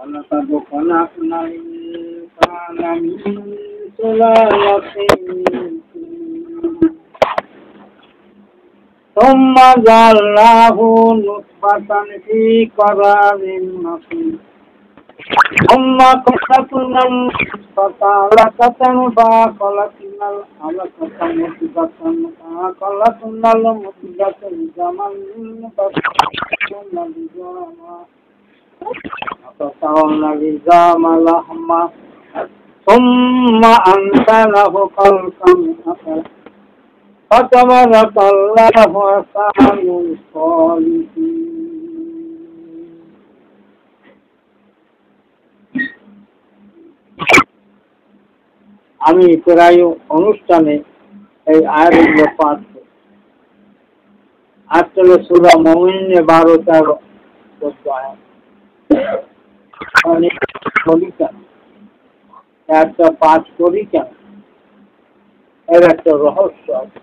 ولقد خلقنا الإنسان من سلالة من طين ثم جعلناه نطفة في قرار مكين ثم خلقنا النطفة علقة فخلقنا العلقة مضغة فخلقنا المضغة عظاما فكسونا العظام لحما ثم أنشأناه خلقا آخر فتبارك الله أحسن الخالقين. আমি প্রায় অনুষ্ঠানে এই আয়াতগুলো পাঠ করি। আসলে সূরা মুমিনে 12-13 আয়াত। অনেক বলি কেন, একটা পাঠ করি কেন, এর একটা রহস্য আছে।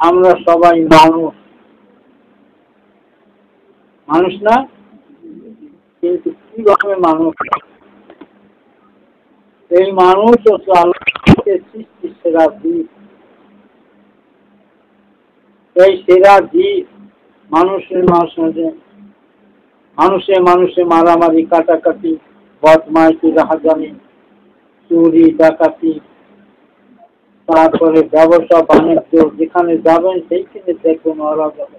আমরা সবাই মানুষ, মানুষ না? কিন্তু কিভাবে মানুষ? এই মানুষ হচ্ছে আল্লাহর সৃষ্টি সেরা জীব। এই সেরা জীব মানুষে মারামারি, কাটাকাটি, বদমাইশি, রাহাজানি, চুরি, ডাকাতি, তারপরে ব্যবসা বাণিজ্য, যেখানে যাবেন সেইখানে দেখবেন ওরা যাবে।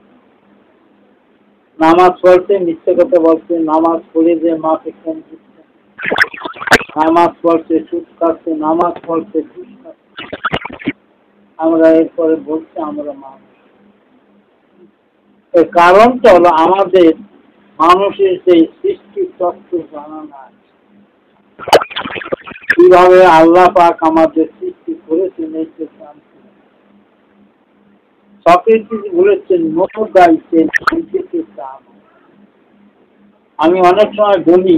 নামাজ পড়ছে, মিথ্যে কথা বলছে, নামাজ পড়ে যে মাকে ফোন দিচ্ছে, নামাজ পড়ছে, সুদ খাচ্ছে, নামাজ পড়ছে, ঘুষ খাচ্ছে। আমরা এরপরে বলছি আমরা মানুষ। এর কারণটা হলো আমাদের মানুষের সেই সৃষ্টি তত্ত্ব জানা নাই। কিভাবে আল্লাহ পাক আমাদের সৃষ্টি করেছেন এইটা জানতে। সক্রেটিস বলেছেন নো গাইছে নিজেকে জানো। আমি অনেক সময় বলি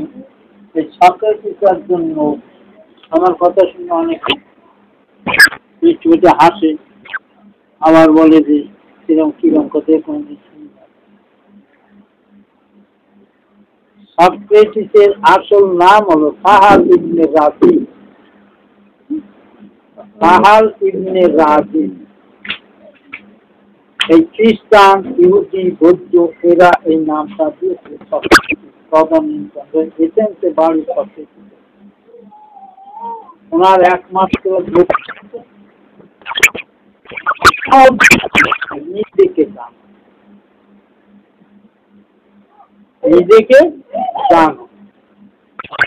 এই সক্রেটিস একজন লোক, আমার কথা শুনে অনেকে হাসে, আবার বলে যে কিরম কথা কোনদিন শুনি না। সক্রেটিসের আসল নাম হলো সাহাল ইবনে রাজি। সাহাল ইবনে রাজি। এই খ্রিস্টান, ইহুদি, বৌদ্ধ এরা এই নামটা দিয়েছে সক্রেটিস। এথেন্সে বাড়ি সক্রেটিস। ওনার একমাত্র নিজেকে জানো, নিজেকে জানো।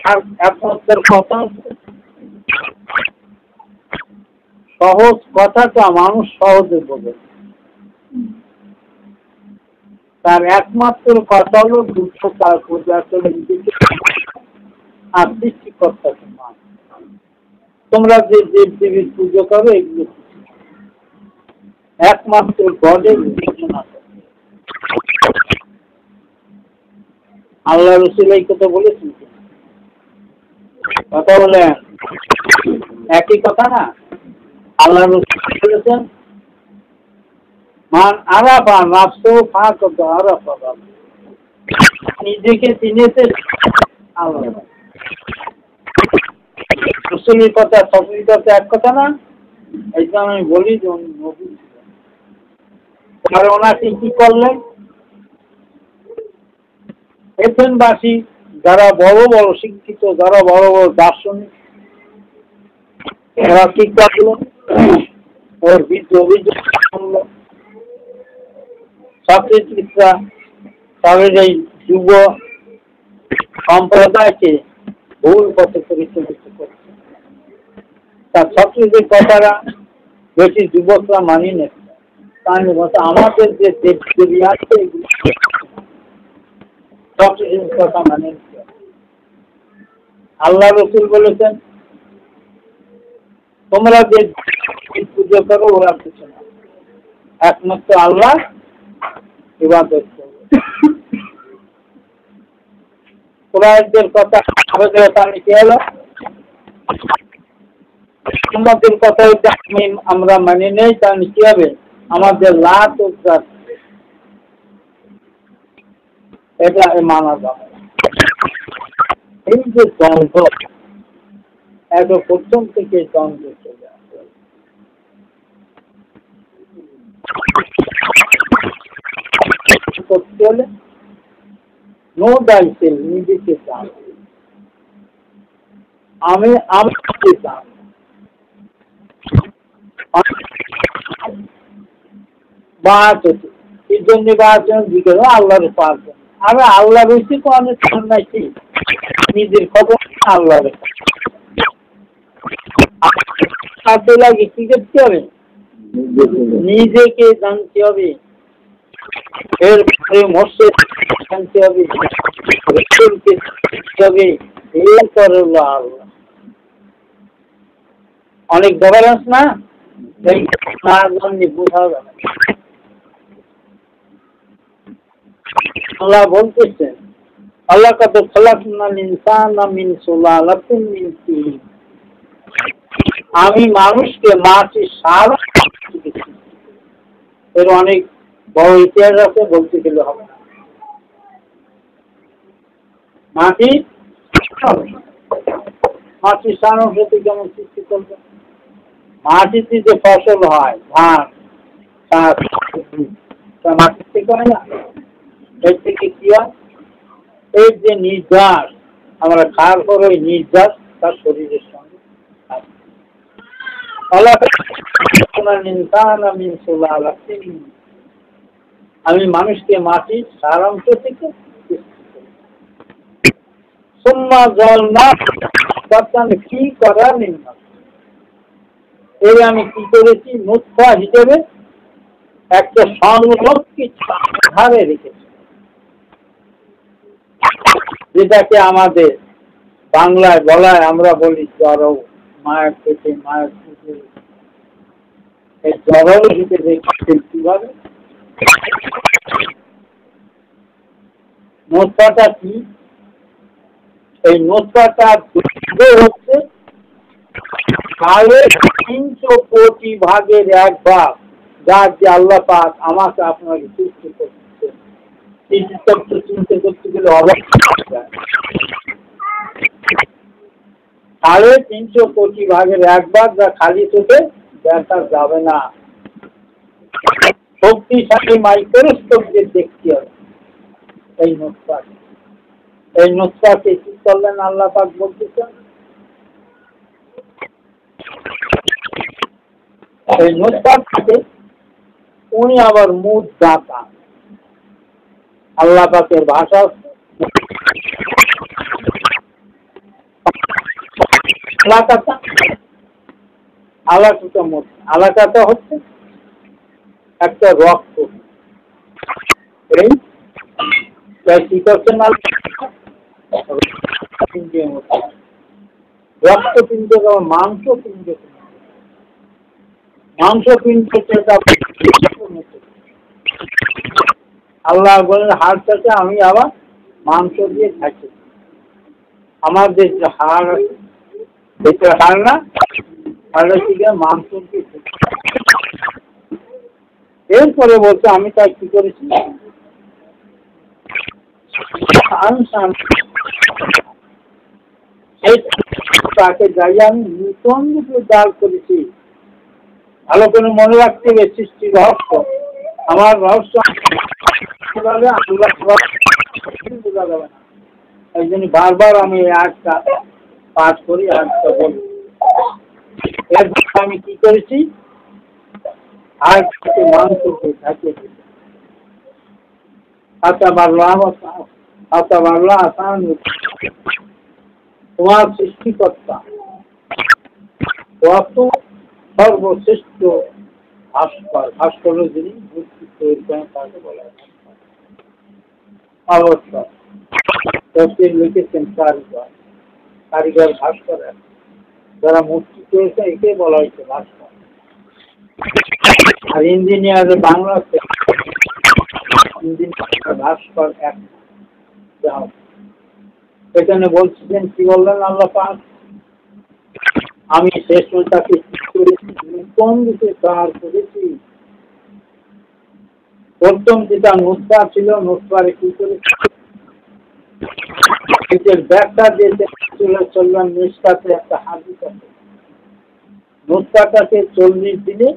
আর একমাত্র কথা, সহজ কথাটা মানুষ সহজে বোঝে। তার একমাত্র কথা হলো দুঃখ তার প্রতি আসলে নিজেকে আর সৃষ্টিকর্তাকে মানো। তোমরা যে দেব দেবীর পুজো করো এগুলো একমাত্র গডের উপাসনা করো। আল্লাহ রাসূল এই কথা বলেছেন, কথা বলেন একই কথা না? আল্লাহ রাসূল বলেছেন মান আরাফা নাফসু ফাকাদ আরাফা রাব্বু। নিজেকে চিনেছে আল্লাহ। রাসূলের কথা সবই কথা এক কথা না? এই জন্য আমি বলি যে উনি নবী ছিলেন। আর ওনাকে কি করলেন? এথেনবাসী যারা বড় বড় শিক্ষিত, যারা বড় বড় দার্শনিক, এরা কি করলো? ওর অভিযোগ সক্রেটিসরা তাদের এই যুব সম্প্রদায়কে ভুল পথে পরিচালিত করছে। তার সক্রেটিসের কথাটা বেশি যুবকরা মানি না। আমাদের যে দেব দেবী আছে সক্রেটিসের কথা মানে। আল্লাহ রাসূল বলেছেন তোমরা যে পুজো করো ওরা কিছু না, একমাত্র আল্লাহ ইবাদত করো। কুরাইশদের কথা কি হলো? আমাদের কথা আমরা মানি নেই, তাহলে কি হবে? আমাদের লাত এটা মানা যাবে। এই যে দ্বন্দ্ব, এত প্রথম থেকে দ্বন্দ্ব চলে আসে। করতে হলে নো দায়িত্ব, নিজেকে চান, আমি আমাকে চান, এই জন্য জিজ্ঞেস আল্লাহর পারবেন। আমি আল্লাহ বেশি তো অনেক নাকি নিজের খবর আল্লাহ লাগে কি করতে হবে, নিজেকে জানতে হবে, এরপরে মসজিদ জানতে হবে, এরপরে আল্লাহ। অনেক গভর্নেন্স না বোঝা যাবে। আল্লাহ বলতেছেন, আল্লাহ কত খালাকনাল ইনসানা মিন সুলালাতিন মিন তিন, আমি মানুষকে মাটির সার, এর অনেক বড় ইতিহাস আছে, বলতে গেলে হবে না। মাটির সার অংশ থেকে কেমন সৃষ্টি করবে, মাটিতে যে ফসল হয় ধান মাটির থেকে হয় না, এর থেকে কি হয়, এর যে নির্যাস আমরা খাওয়ার পর ওই নির্যাস তার শরীরের সঙ্গে আমি মানুষকে মাটির সারাংশ থেকে জল না কি করার নির্মাণ, এই আমি কি করেছি নুতফা হিসেবে একটা সংরক্ষিত ধারে রেখেছি, যেটাকে আমাদের বাংলায় বলায় আমরা বলি জড়, মায়ের পেটে মায়ের পেটে, এই জড় হিসেবে কিভাবে নুতফাটা কি, এই নুতফাটা হচ্ছে 300 কোটি ভাগের 1 ভাগ, যার যে আল্লাহ পাক আমাকে আপনাকে সৃষ্টি করতেছেন। এই তত্ত্ব চিন্তা করতে গেলে অবাক যায়। 350 কোটি ভাগের 1 ভাগ যা খালি চোখে দেখা যাবে না, শক্তিশালী মাইক্রোস্কোপ দিয়ে দেখতে হবে। এই নুতফাকে কি করলেন আল্লাহ পাক বলতেছেন, এই নুতফাকে উনি আবার মুখ দাতা, আল্লাহ পাকের ভাষা আলাকাটা হচ্ছে একটা রক্ত, এই কি করছেন রক্তপিণ্ড, মাংসপিণ্ড, আল্লাহ বলেন হাড়টাকে আমি আবার মাংস দিয়ে খাচ্ছি। আমাদের যে হাড় আছে, এটা হাড় না, হাড়টা থেকে মাংস দিয়ে, এরপরে বলছে আমি তাই কি করেছি, তাকে যাই আমি নূতন রূপে দাঁড় করেছি। ভালো করে মনে রাখতে হবে সৃষ্টি রহস্য, আমার রহস্য বোঝা যাবে না। এই জন্য বারবার আমি এই আয়াতটা পাঠ করি, আয়াতটা বলি। এরপর আমি কি করেছি, আর মাংস থাকে তোমার সৃষ্টিকর্তা কত সর্বশ্রেষ্ঠ ভাস্কর, ভাস্কর যিনি মূর্তি তৈরি করেন তাকে বলা হয় অবশ্যই লিখেছেন কারিগর, কারিগর ভাস্কর, যারা মূর্তি তৈরি একে বলা হয়েছে ভাস্কর। আর ইঞ্জিনিয়ার বাংলাতে ইঞ্জিনিয়ার ভাস্কর এক। এখানে বলছিলেন কি বললেন আল্লাহ পাক, আমি শেষ তাকে কোন দিকে দাঁড় করেছি। প্রথম যেটা নুতফা ছিল, নুতফারে কি করেছি এটার ব্যাখ্যা দিয়েছে চললাম নিষ্কাতে একটা হাদিস আছে। নুসরাতাকে 40 দিনে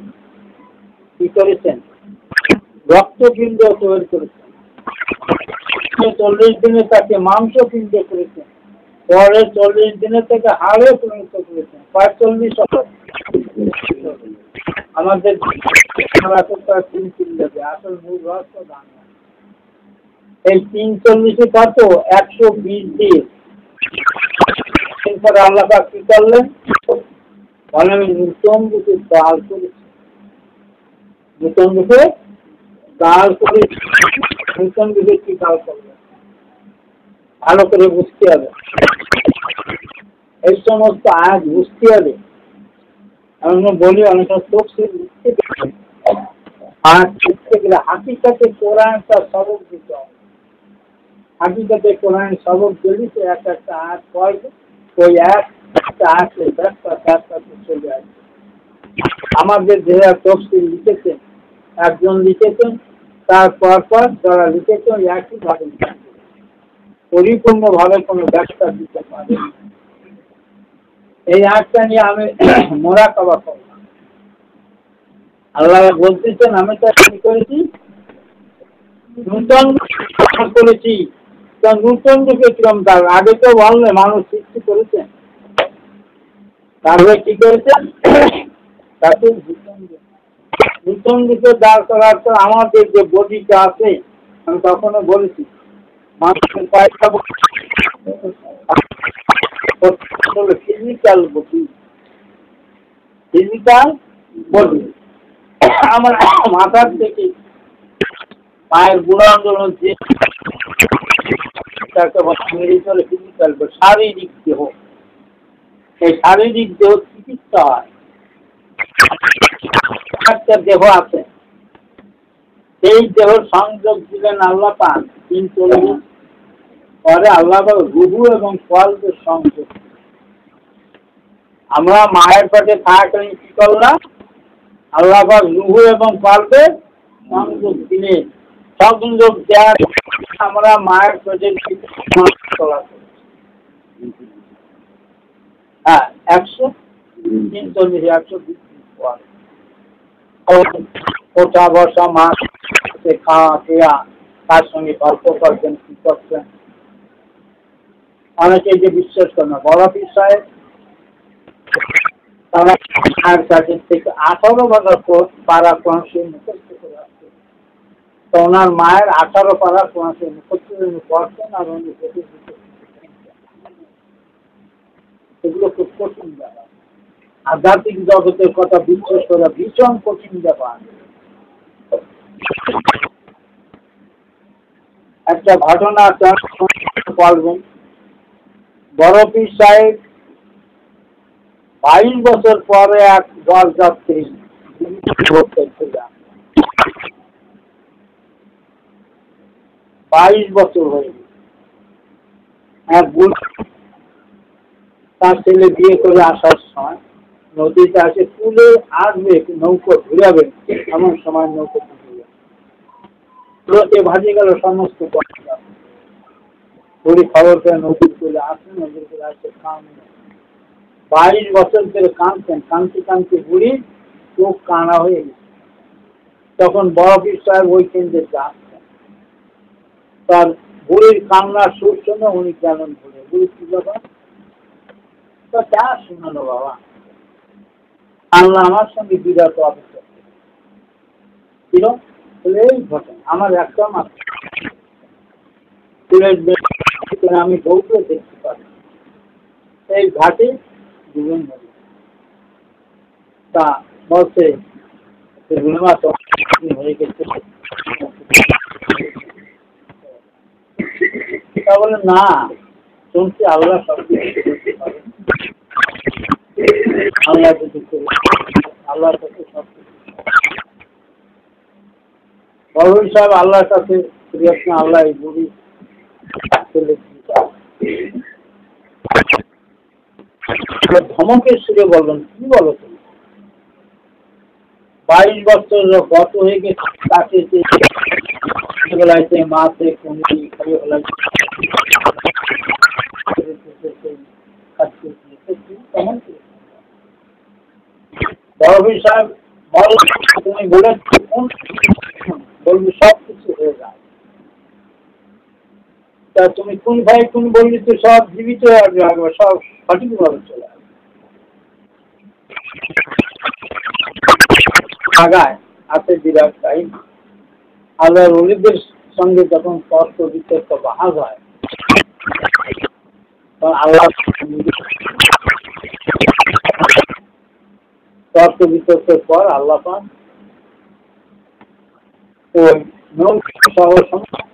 কি করেছেন? রক্তপিণ্ড তৈরি করেছেন। 40 দিনে তাকে মাংসপিণ্ড করেছেন। পরে 40 দিনের থেকে হাড়ে পরিণত করেছেন। 45 আমাদের 3 দেবে আসল মূল রহস্য দান। এই 340 কত? 120 দিন। এরপরে আল্লাহ পাক কি করলেন? বলে আমি নূতন রূপে দাল করেছি। নূতন রূপে দাল করেছি। নূতন রূপে কি দাল করলেন? ভালো করে বুঝতে হবে। এই সমস্ত আয়াত বুঝতে হবে। আমি বলি অনেক তফসিল লিখতে গেলে আর লিখতে গেলে হাকিকাতে কোরআনটা সবক দিতে হবে। হাকিকাতে কোরআন সবক দিলে সে একটা আয়াত পড়বে, ওই একটা আয়াতের ব্যাখ্যাতে চলে আসবে। আমাদের যারা তফসিল লিখেছেন, একজন লিখেছেন, তার পর যারা লিখেছেন একইভাবে পরিপূর্ণভাবে কোনো ব্যাখ্যা দিতে পারে। এই আয়াতটা নিয়ে আমি মোরাকাবা করব। আল্লাহ বলতেছেন আমি তো কি করেছি? নূতন করেছি। নূতন রূপে কিরম তার আগে তো বললে মানুষ সৃষ্টি করেছেন, তারপরে কি করেছেন? তাকে নূতন রূপে দাঁড় করার পর আমাদের যে বডিটা আছে, আমি তখনও বলেছি মানুষের পায়টা ফিজিক্যাল বডি। আমার মাথার থেকে পায়ের গুণাঙ্গন যে ফিজিক্যাল শারীরিক দেহ, এই শারীরিক দেহ চিকিৎসা হয়। একটা দেহ আছে, এই দেহ সংযোগ দিলেন আল্লাহ পাক 340 পরে আল্লাহ পাক রুহু এবং কলবের সংযোগ। আমরা মায়ের পেটে থাকাকালীন কি করলাম? আল্লাহ পাক রুহু এবং কলবের সংযোগ দিলেন। সংযোগ দেওয়ার আমরা মায়ের পেটে হ্যাঁ 120 ওঠা বসা মা খাওয়া পেয়া, তার সঙ্গে গল্প করবেন, কি করছেন। অনেকে যে বিশ্বাস করে না, বড় পীর সাহেব তারা মায়ের কাছে থেকে 18 পারা কোরআন শরীফ মুখস্থ করে আসছে। তো ওনার মায়ের 18 পারা কোরআন শরীফ মুখস্থ পড়ছেন আর উনি এগুলো খুব কঠিন ব্যাপার। আধ্যাত্মিক জগতের কথা বিশ্বাস করা ভীষণ কঠিন ব্যাপার। একটা ঘটনা বলবেন। বড় পীর সাহেব 22 বছর পরে এক বরযাত্রী 22 বছর হয়ে গেছে। এক বুড়ি তার ছেলে বিয়ে করে আসার সময় নদীতে আসে, কুলে আসবে নৌকো ঘুরাবে, এমন সময় নৌকো ঘুরে ভাজে গেল সমস্ত। বুড়ি খবর করে নদীর কুলে আসেন, নদীর কুলে আসে কান 22 বছর ধরে কাঁদতেন। কাঁদতে বুড়ি চোখ কানা হয়ে গেছে। তখন বড় পীর সাহেব ওই কেন্দ্রে আসতেন। তার বুড়ির কান্নার সুর শুনে উনি গেলেন বলে, বুড়ি কি বাবা যা শোনালো বাবা, আল্লাহ আমার সঙ্গে বিরাট অপেক্ষা ছিল। এই ঘটনা আমার একটা মাত্র আমি বউকে দেখতে পারি এই ঘাটে দুজন তা বলছে হয়ে গেছে। তা বলে না, শুনছি আল্লাহ সব আল্লাহ আল্লাহর কাছে সব বড় সাহেব আল্লাহর কাছে আল্লাহ এই বুড়ি ধমকের সুরে বলবেন, কি বলো তুমি? 22 বছর গত হয়ে গেছে, তাকে মাছে বড় সাহেব বল, তুমি বলে বলবি সব কিছু হয়ে যায়। তা তুমি কোন ভাই কোন বললি তো সব জীবিত আসবে, সব সঠিকভাবে চলে আসবে। জায়গায় আছে বিরাট টাইম। আল্লাহ ওলিদের সঙ্গে যখন তর্ক বিতর্ক বাহাজ হয়, তখন আল্লাহ তর্ক বিতর্কের পর আল্লাহ পান ওই সহ সমস্ত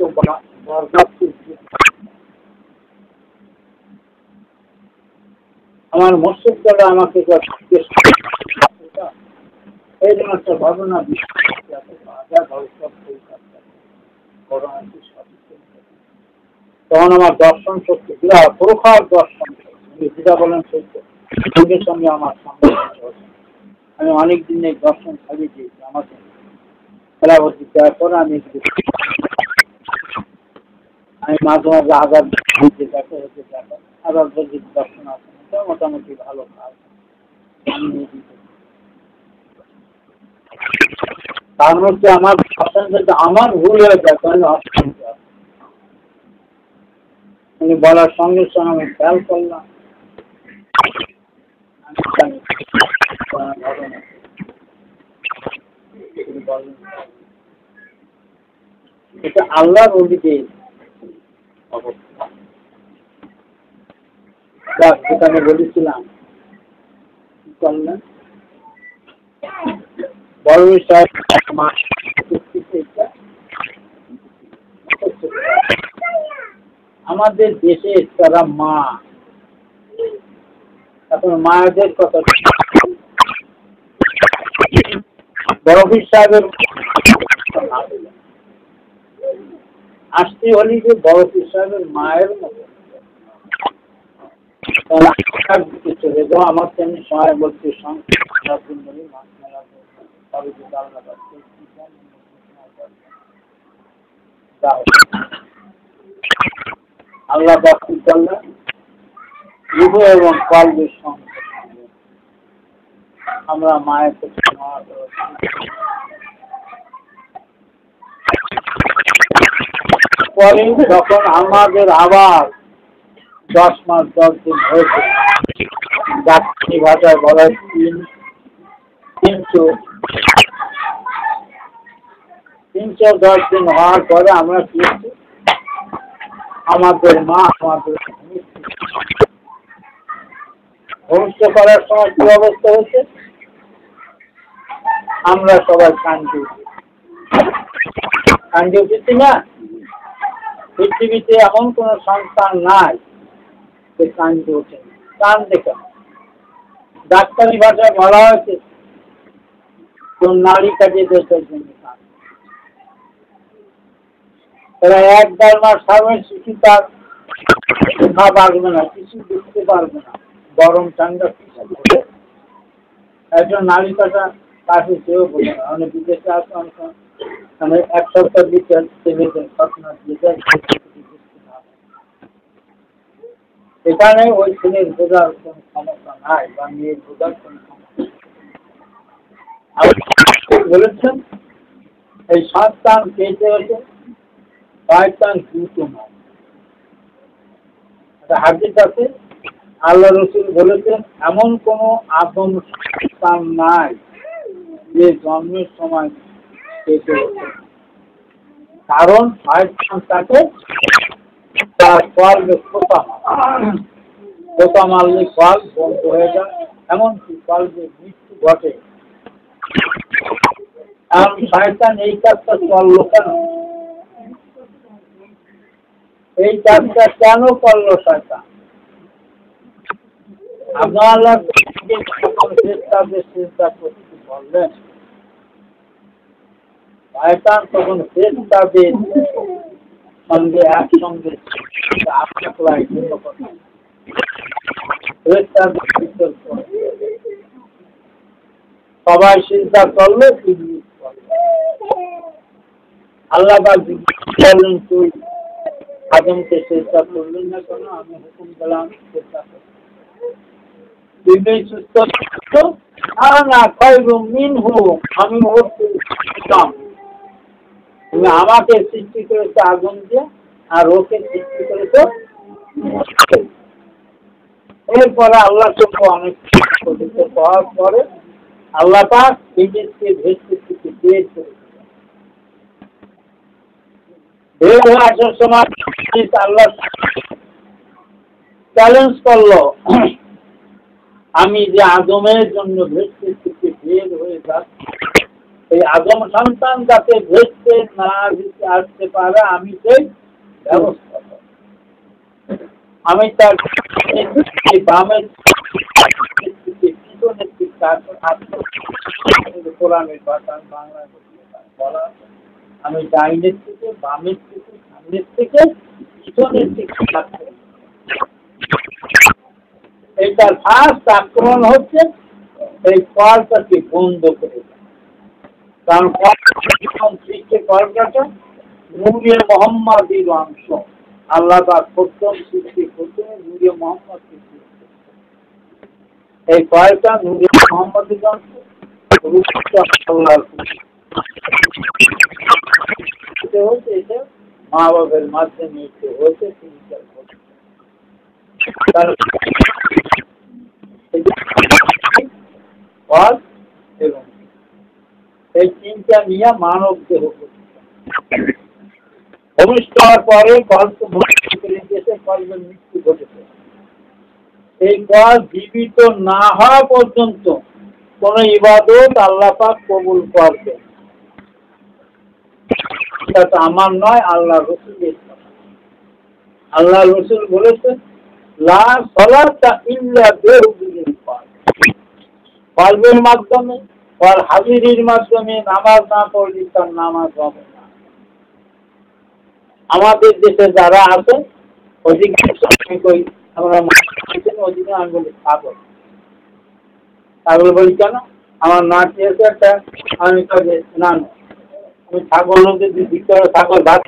আমার মসজিদ দ্বারা আমাকে এই জন্য একটা ঘটনা তখন আমার দর্শন শক্তি বিরাট প্রখর দর্শন যেটা বলেন সত্য, যুগের সঙ্গে আমার সম্পর্ক। আমি অনেক দিন এই দর্শন ছাড়িয়ে দিয়েছি। আমাকে খেলাবর্তি দেওয়ার পরে আমি মাঝে মাঝে আজাদ হতে দেখো আজাদ যদি দর্শন আছে মোটামুটি ভালো কাজ। তার মধ্যে আমার দর্শন যদি আমার ভুল হয়ে যায় তাহলে অসুবিধা। উনি বলার সঙ্গে সঙ্গে আমি খেয়াল করলাম এটা আল্লাহর ওদিকে অবস্থা। যেটা আমি বলেছিলাম কি করলেন বড় সাহেব আমাদের দেশে তারা মা, এখন মায়েদের কথা বড় সাহেবের আসতে হলি যে বড় সাহেবের মায়ের মতো চলে যাও। আমার তেমনি সময় বলছি আল্লাহ বাকি করলেন রূহ এবং কলবের সঙ্গে আমরা মায়ের থেকে পরে যখন আমাদের আবার 10 মাস 10 দিন হয়েছে, ডাক্তারি ভাষায় বলা 310 দিন হওয়ার পরে আমরা কি আমাদের মা আমাদের ভূমিষ্ঠ করার সময় কি অবস্থা হয়েছে, আমরা সবাই কান্দি উঠেছি না। পৃথিবীতে এমন কোন সন্তান নাই যে কান্দি ওঠে কান দেখে। ডাক্তারি ভাষায় বলা হয়েছে কোন নারী কাটিয়ে দেশের জন্য কান। এরা 1-1.5 মাস হবে শিশু তার না পারবে না, কিছু বুঝতে পারবে না, গরম ঠান্ডা কিছু একজন নারী কাটা কাছে কেউ বলে না। অনেক বিদেশে আছে অনেক 1 সপ্তাহ ভিতরে ঘটনা দিয়ে এখানে ওই ছেলের বোঝার কোন ক্ষমতা নাই বা মেয়ের বোঝার কোন ক্ষমতা বলেছেন। এই সন্তান পেতে হয়েছে শয়তান দুটো নয়। হাদিস আছে আল্লাহ রসুল বলেছেন এমন কোন আদম সন্তান নাই যে জন্মের সময় পেতে হয়েছে, কারণ শয়তান তাকে তার কলবে খোঁচা মারলে কল বন্ধ হয়ে যায়, এমনকি কলবে মৃত্যু ঘটে। কারণ শয়তান এই কাজটা করলো কেন, এই কাজটা কেন করলো শয়তান? আপনারা চেষ্টা করতে বললেন, শয়তান তখন ফেরেশতাদের সঙ্গে একসঙ্গে সবাই চিন্তা করলো আল্লাহ বললেন তুই আদমকে চেষ্টা করলেন না কেন? আমি হুকুম দিলাম চেষ্টা করতে। আনা খায়রুম মিনহু, আমি ওর উত্তম। তুমি আমাকে সৃষ্টি করেছো আগুন দিয়ে, আর ওকে সৃষ্টি করেছো। এরপরে আল্লাহ সঙ্গে অনেক কিছু পাওয়ার পরে আল্লাহ পাক ইবলিসকে ভেস্তে থেকে বের করে বের হয়ে আসার সময় আল্লাহ চ্যালেঞ্জ করলো, আমি যে আদমের জন্য ভেস্তে থেকে বের হয়ে যাচ্ছি, এই আদম সন্তান যাতে ভেস্তে না আসতে পারে আমি সেই ব্যবস্থা করব। আমি তার বামের পিছনের কোরআনের ভাষা বাংলায় বলা, আমি ডাইনের থেকে বামের থেকে সামনের থেকে পিছনের দিকে থাকতে। এইটার ফার্স্ট আক্রমণ হচ্ছে এই কলটাকে বন্ধ করে দেয়। কারণ কলকাতা নূরে মোহাম্মদের অংশ। আল্লাহ পাক প্রথম সৃষ্টি করতে নূরে মোহাম্মদ সৃষ্টি করতে। এই কলটা নূরে মোহাম্মদের অংশ। এটা মা বাবার মাধ্যমে হয়েছে এবং এই চিন্তা নিয়ে মানব দেহ ভূমিষ্ঠ হওয়ার পরে কল্প কল্পের মৃত্যু ঘটেছে। এই কল জীবিত না হওয়া পর্যন্ত কোন ইবাদত আল্লাহ পাক কবুল করবে। এটা আমার নয়, আল্লাহ রসুলের। আল্লাহ রসুল বলেছেন লা সালাতা ইল্লা বিহুদিল কলবের মাধ্যমে আর হাজিরির মাধ্যমে নামাজ না পড়লে তার নামাজ হবে না। আমাদের দেশে যারা আছে অধিকাংশ আমরা ওদিকে আমি বলি ছাগল। ছাগল বলি কেন? আমার নাতি আছে একটা, আমি না আমি ছাগল যদি ভিতরে ছাগল ভাত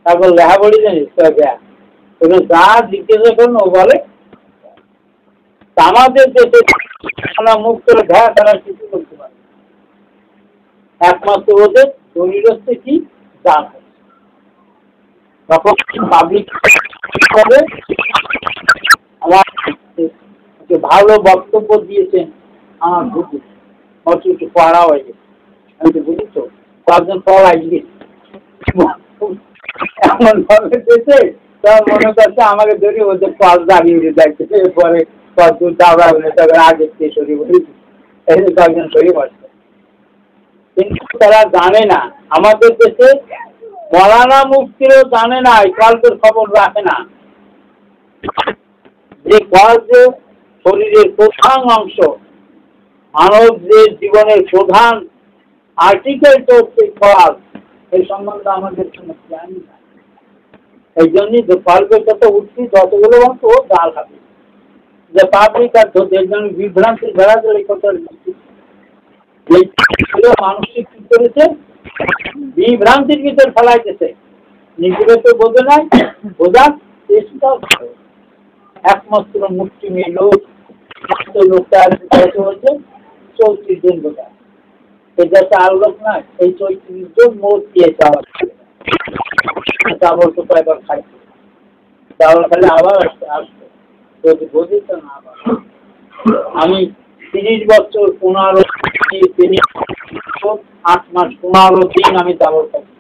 ছাগল লেহা বলি জানিস যা জিজ্ঞাসা করুন ও বলে। আমাদের দেশে মুখ করে ভেড়া তারা কিছু করতে পারে, একমাত্র ওদের শরীর হচ্ছে কি জান। তখন পাবলিক করে আমার ভালো বক্তব্য দিয়েছেন, আমার বুঝি একটু পড়া হয়ে গেছে। আমি তো বুঝি তো কয়েকজন পড়াই এমন ভাবে দিয়েছে, তার মনে করছে আমাকে ধরে ওদের পাশ দাঁড়িয়ে যাচ্ছে। এরপরে আগে শরীর এই কয়েকজন শরীর আসছে, কিন্তু তারা জানে না। আমাদের দেশে মৌলানা মুফতিরও জানে না, এই কল্পের খবর রাখে না যে কল্প শরীরের প্রধান অংশ, মানব যে জীবনের প্রধান আর্টিকেল তো কল, এই সম্বন্ধে আমাদের কোনো জ্ঞান নাই। এই জন্যই যে কল্পের কথা উঠছি যতগুলো অংশ ও ডাল খাবে যে পাবলিক আর একজন বিভ্রান্তি ধরা যায় এই কথা মানসিক কি করেছে, বিভ্রান্তির ভিতর ফেলাইতেছে। নিজেকে তো বোঝে নাই, বোঝার চেষ্টা করে। একমাত্র মুসলিমের লোক লোকটা হচ্ছে 34 জন বোঝা, এটা তো আর লোক না। এই 34 জন মোট দিয়ে চাওয়াল চাবল তো কয়েকবার খাইছে, চাওয়াল খাইলে আবার আসতে আসতো যদি বোঝিত না। আবার আমি 30 বছর 8 মাস 15 দিন আমি চাবল খাইছি।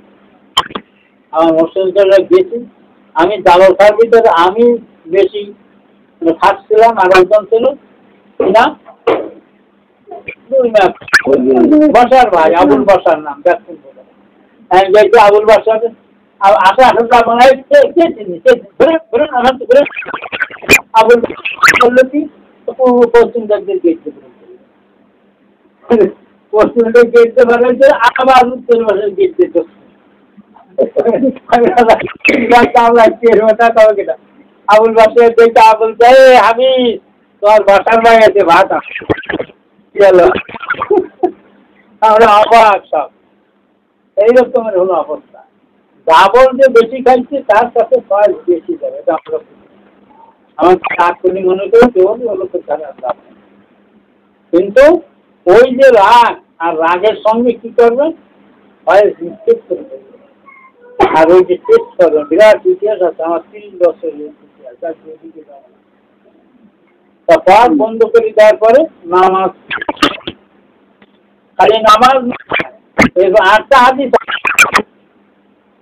আমার মুসলিমরা গেছি, আমি চাবল খাওয়ার ভিতরে আমি বেশি খাচ্ছিলাম, আর একজন ছিল না বসার ভাই, আবুল বসার নাম দেখুন। আবুল বসার আশা আবুল বললো কি পূর্ব পশ্চিম দিকের গেট পশ্চিম দিকে গেটতে পারে, আবার উত্তর পাশের গেট দিত। আবুল বাসায় দেখে আবুল আমি তোমার বাসার ভাই আছে ভাত গেল। আমরা অবাক সব, এইরকমের হলো অবস্থা। ডাবল যে বেশি খাইছে তার সাথে কয়েক বেশি যাবে। আমার চাকরি মনে করে কেউ হলো তো খারাপ। কিন্তু ওই যে রাগ, আর রাগের সঙ্গে কি করবে, হয় টেস্ট করে দেবে, আর ওই যে টেস্ট করবে, বিরাট ইতিহাস আছে আমার 3 বছরের ইতিহাস, তারপর বন্ধ করে দেওয়ার পরে নামাজ, খালি নামাজ, 8টা হাদিস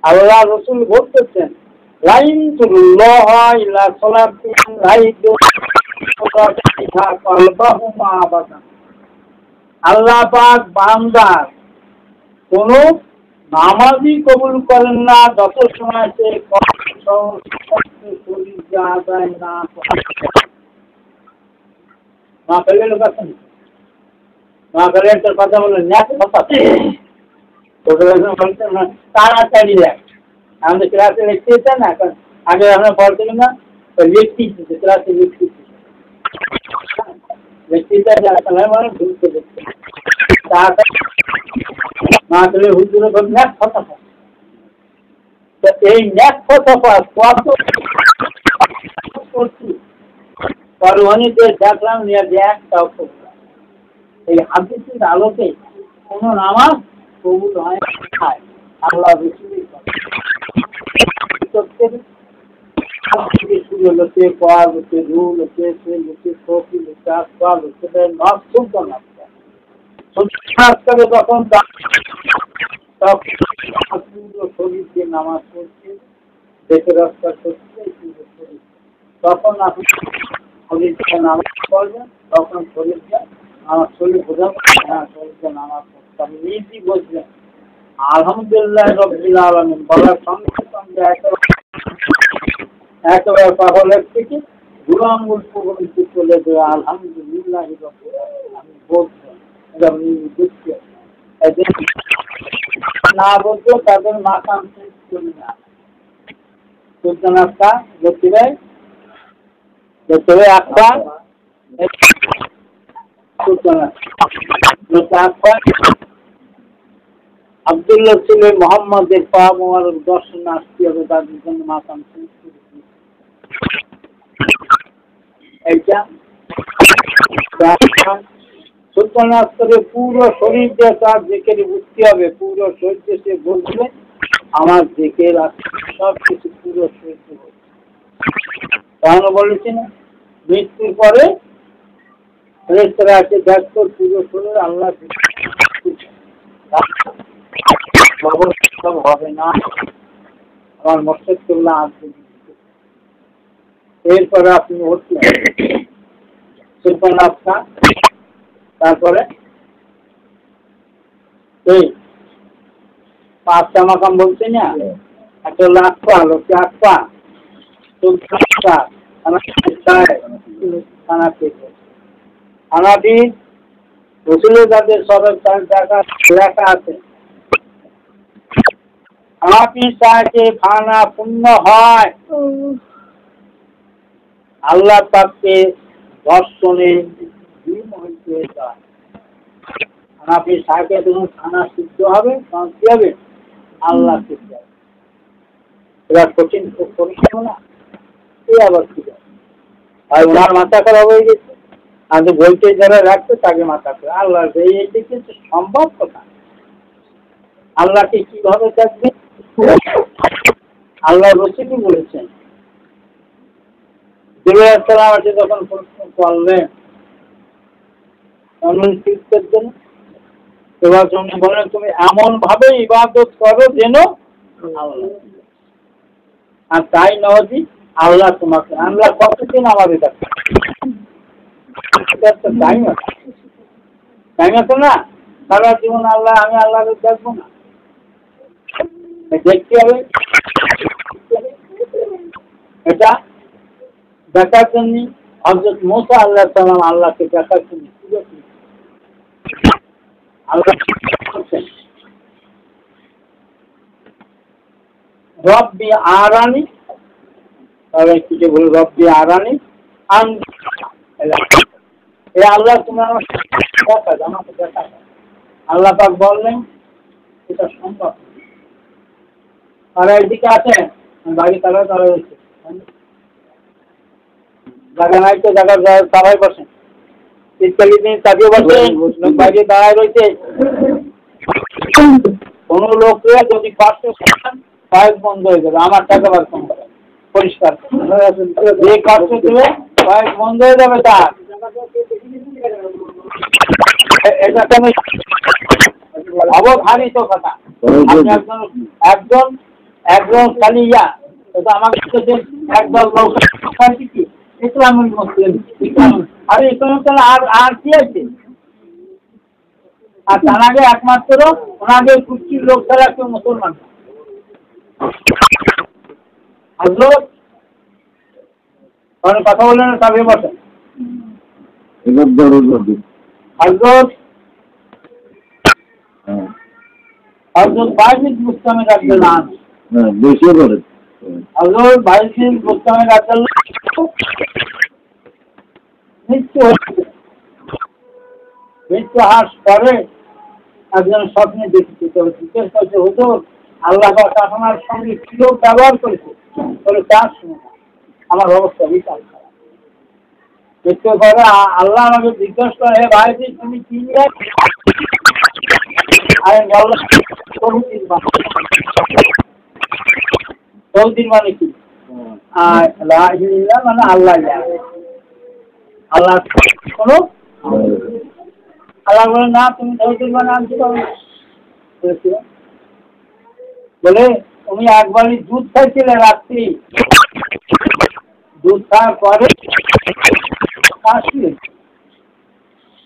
আল্লাহ রসুল বলতেছেন, লাইন তুল্লাহ ইলা সালাতিন লাইদু কলবাহুমা আবাদা। আল্লাহ পাক বান্দার কোন নামাজই কবুল করেন না যত সময় সে শরীর আদায় না ফেলে লোক আছেন না ফেলে একটা কথা বললেন তাড়াতাড়ি দেখ, আমাদের ক্লাসে লিখতে চান না, এখন আগে আমরা পড়তেন না, লিখতে ক্লাসে লিখতে মানে ভুলতে দেখতে না চলে হুজুর ন্যাক কথা, তো এই ন্যাক কথা কত করছি পরওয়ানিতে দেখলাম নিয়ে একটাও করলাম। এই হাদিসের আলোকে কোন নামাজ কবুল হয় না, আল্লাহ রসুলের লোকে পড়া লোকে রু লোকে সে লোকে সফি লোকে আসবা লোকে নষ্ট শুনতো না করে তখন শরীর দিয়ে নামাজ পড়ছে, দেখে রাস্তা করছে, তখন আপনি শরীর দিয়ে নামাজ পড়বেন, তখন শরীরকে আমার শরীর বোঝাবেন, হ্যাঁ শরীরকে নামাজ পড়তে আপনি নিজেই বসবেন, আলহামদুলিল্লাহ রব্বিল আলামিন বলার সঙ্গে সঙ্গে একেবারে পাগলের থেকে বুড়ো আঙ্গুল পর্যন্ত চলে যাবে, আলহামদুলিল্লাহ রব্বিল আলামিন আমি বলছেন, এটা আমি বুঝছি। না বলতো তাদের মাথা চলে না সুলতান আক্কা দেখতে আক্কা সুলতান আক্কা আব্দুল্লাহ ছেলে মোহাম্মদের পা মোবারক দর্শন আসতে হবে, তাদের জন্য মাকাম এইটা সুলতান আক্তারের পুরো শরীর দিয়ে তার জিকির বুঝতে হবে, পুরো শরীর দিয়ে সে বলছে আমার জিকির সব কিছু পুরো শরীর দিয়ে তাহলে বলেছি না মৃত্যুর পরে ফেরেশতারা এসে দেখতো পুরো শরীর আল্লাহ হবে না, আমার মসজিদ করলে আসবে। এরপরে আপনি উঠলেন সুলতান আক্কা, তারপরে এই 5টা মাকাম বলছে না, একটা হলো আক্কা, লোকে আক্কা, সুলতান আক্কা, হানাফি রসুলের যাদের সদর লেখা আছে, হানাফি চাইছে খানা পূর্ণ হয় আল্লাহ পাককে দর্শনে হানাফি চাইছে যখন খানা সিদ্ধ হবে তখন কি হবে, আল্লাহ সিদ্ধ হবে। এবার কঠিন পরিশ্রম না, এ আবার কি আর ওনার মাথা খারাপ হয়ে গেছে, আর যে বলতে যারা রাখছে তাকে মাথা খারাপ, আল্লাহ এইটি কিন্তু সম্ভব কথা, আল্লাহকে কিভাবে দেখবে, আল্লাহ রসুলই বলেছেন। জিবরাইল সালাম আছে যখন প্রশ্ন করলেন শিক্ষার জন্য, এবার তুমি বলেন তুমি এমন ভাবে ইবাদত করো যেন আল্লাহ, আর তাই নয় আল্লাহ তোমাকে, আল্লাহ কতদিন আমাদের কাছে টাইম আছে না, সারা জীবন আল্লাহ আমি আল্লাহকে দেখবো না, দেখতে হবে। এটা দেখার জন্য হযরত মুসা আলাইহিস সালাম আল্লাহকে দেখার জন্য আল্লাহ রব্বি আরানি, তবে কিছু বল রব্বি আরানি এ আল্লাহ তুমি আমাকে দেখা, আল্লাহ পাক বললেন এটা সম্ভব। আর এইদিকে আছেন বাড়ি তারা হয়েছে জায়গা নাই তো, জায়গা তারাই বসেন, শীতকালী দিন তাকিয়ে বসে লোক বাইরে দাঁড়ায় রয়েছে। কোনো লোককে যদি কষ্ট করেন পাইপ বন্ধ হয়ে যাবে, আমার টাকা বার কম পরিষ্কার যে কষ্ট দেবে পাইপ বন্ধ হয়ে যাবে তার। এটা কেন অবধারিত কথা। আপনি একজন একজন খালি এটা আমাকে একদল লোক কি ইসলামিক মুসলিম আর ইসলাম আর আর কি আছে? আর তার আগে একমাত্র ওনাদের কুষ্টির লোক ছাড়া কেউ মুসলমান হযরত কথা বললেন না, তবে বসেন। হযরত বাইজিদ বুস্তামি রাদিয়াল্লাহু আনহু, হযরত বাইজিদ বুস্তামি রাদিয়াল্লাহু আনহু মৃত্যু হাস করে একজন স্বপ্নে দেখেছি। তবে জিজ্ঞেস করছে হুজুর আল্লাহ পাক আপনার সঙ্গে কি ব্যবহার করেছে? বলে তার শুনে না, আমার অবস্থা বিশাল খারাপ। মৃত্যু করে আল্লাহ আমাকে জিজ্ঞেস করে, হে ভাই তুমি কি নিয়ে? আমি বললাম তৌহিদ মানে কি? মানে আল্লাহ আল্লাহ কোনো আল্লাহ বলে না, তুমি তৌহিদ মানে আনতে পারো। বলে তুমি একবারই দুধ খাইছিলে রাত্রি, দুধ খাওয়ার পরে কাশি,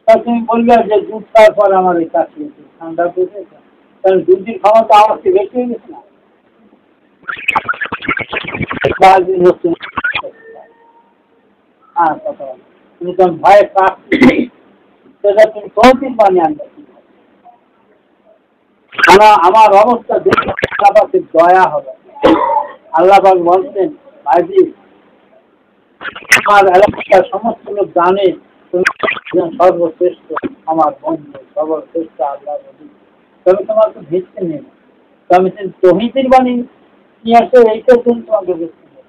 তুমি বলবে যে দুধ খাওয়ার পরে আমার এই কাশি হয়েছে, ঠান্ডা পেয়েছে, কারণ দুধের ক্ষমতা আমার থেকে বেশি হয়ে গেছে না। কথা তুমি তখন ভয়ে কাশি, সেটা তুমি তৌহিদ বানিয়ে আনবে। আমার অবস্থা দেখে আল্লাহকে দয়া হবে। আল্লাহ পাক বলছেন ভাইজি আমার এলাকার সমস্ত লোক জানে তুমি সর্বশ্রেষ্ঠ আমার বন্ধু, সর্বশ্রেষ্ঠ আল্লাহ বলি, তবে তোমাকে ভেসতে নেই। তবে তৌহিদের বাণী নিয়ে আসে এইটার জন্য তোমাকে ভেসতে নেব,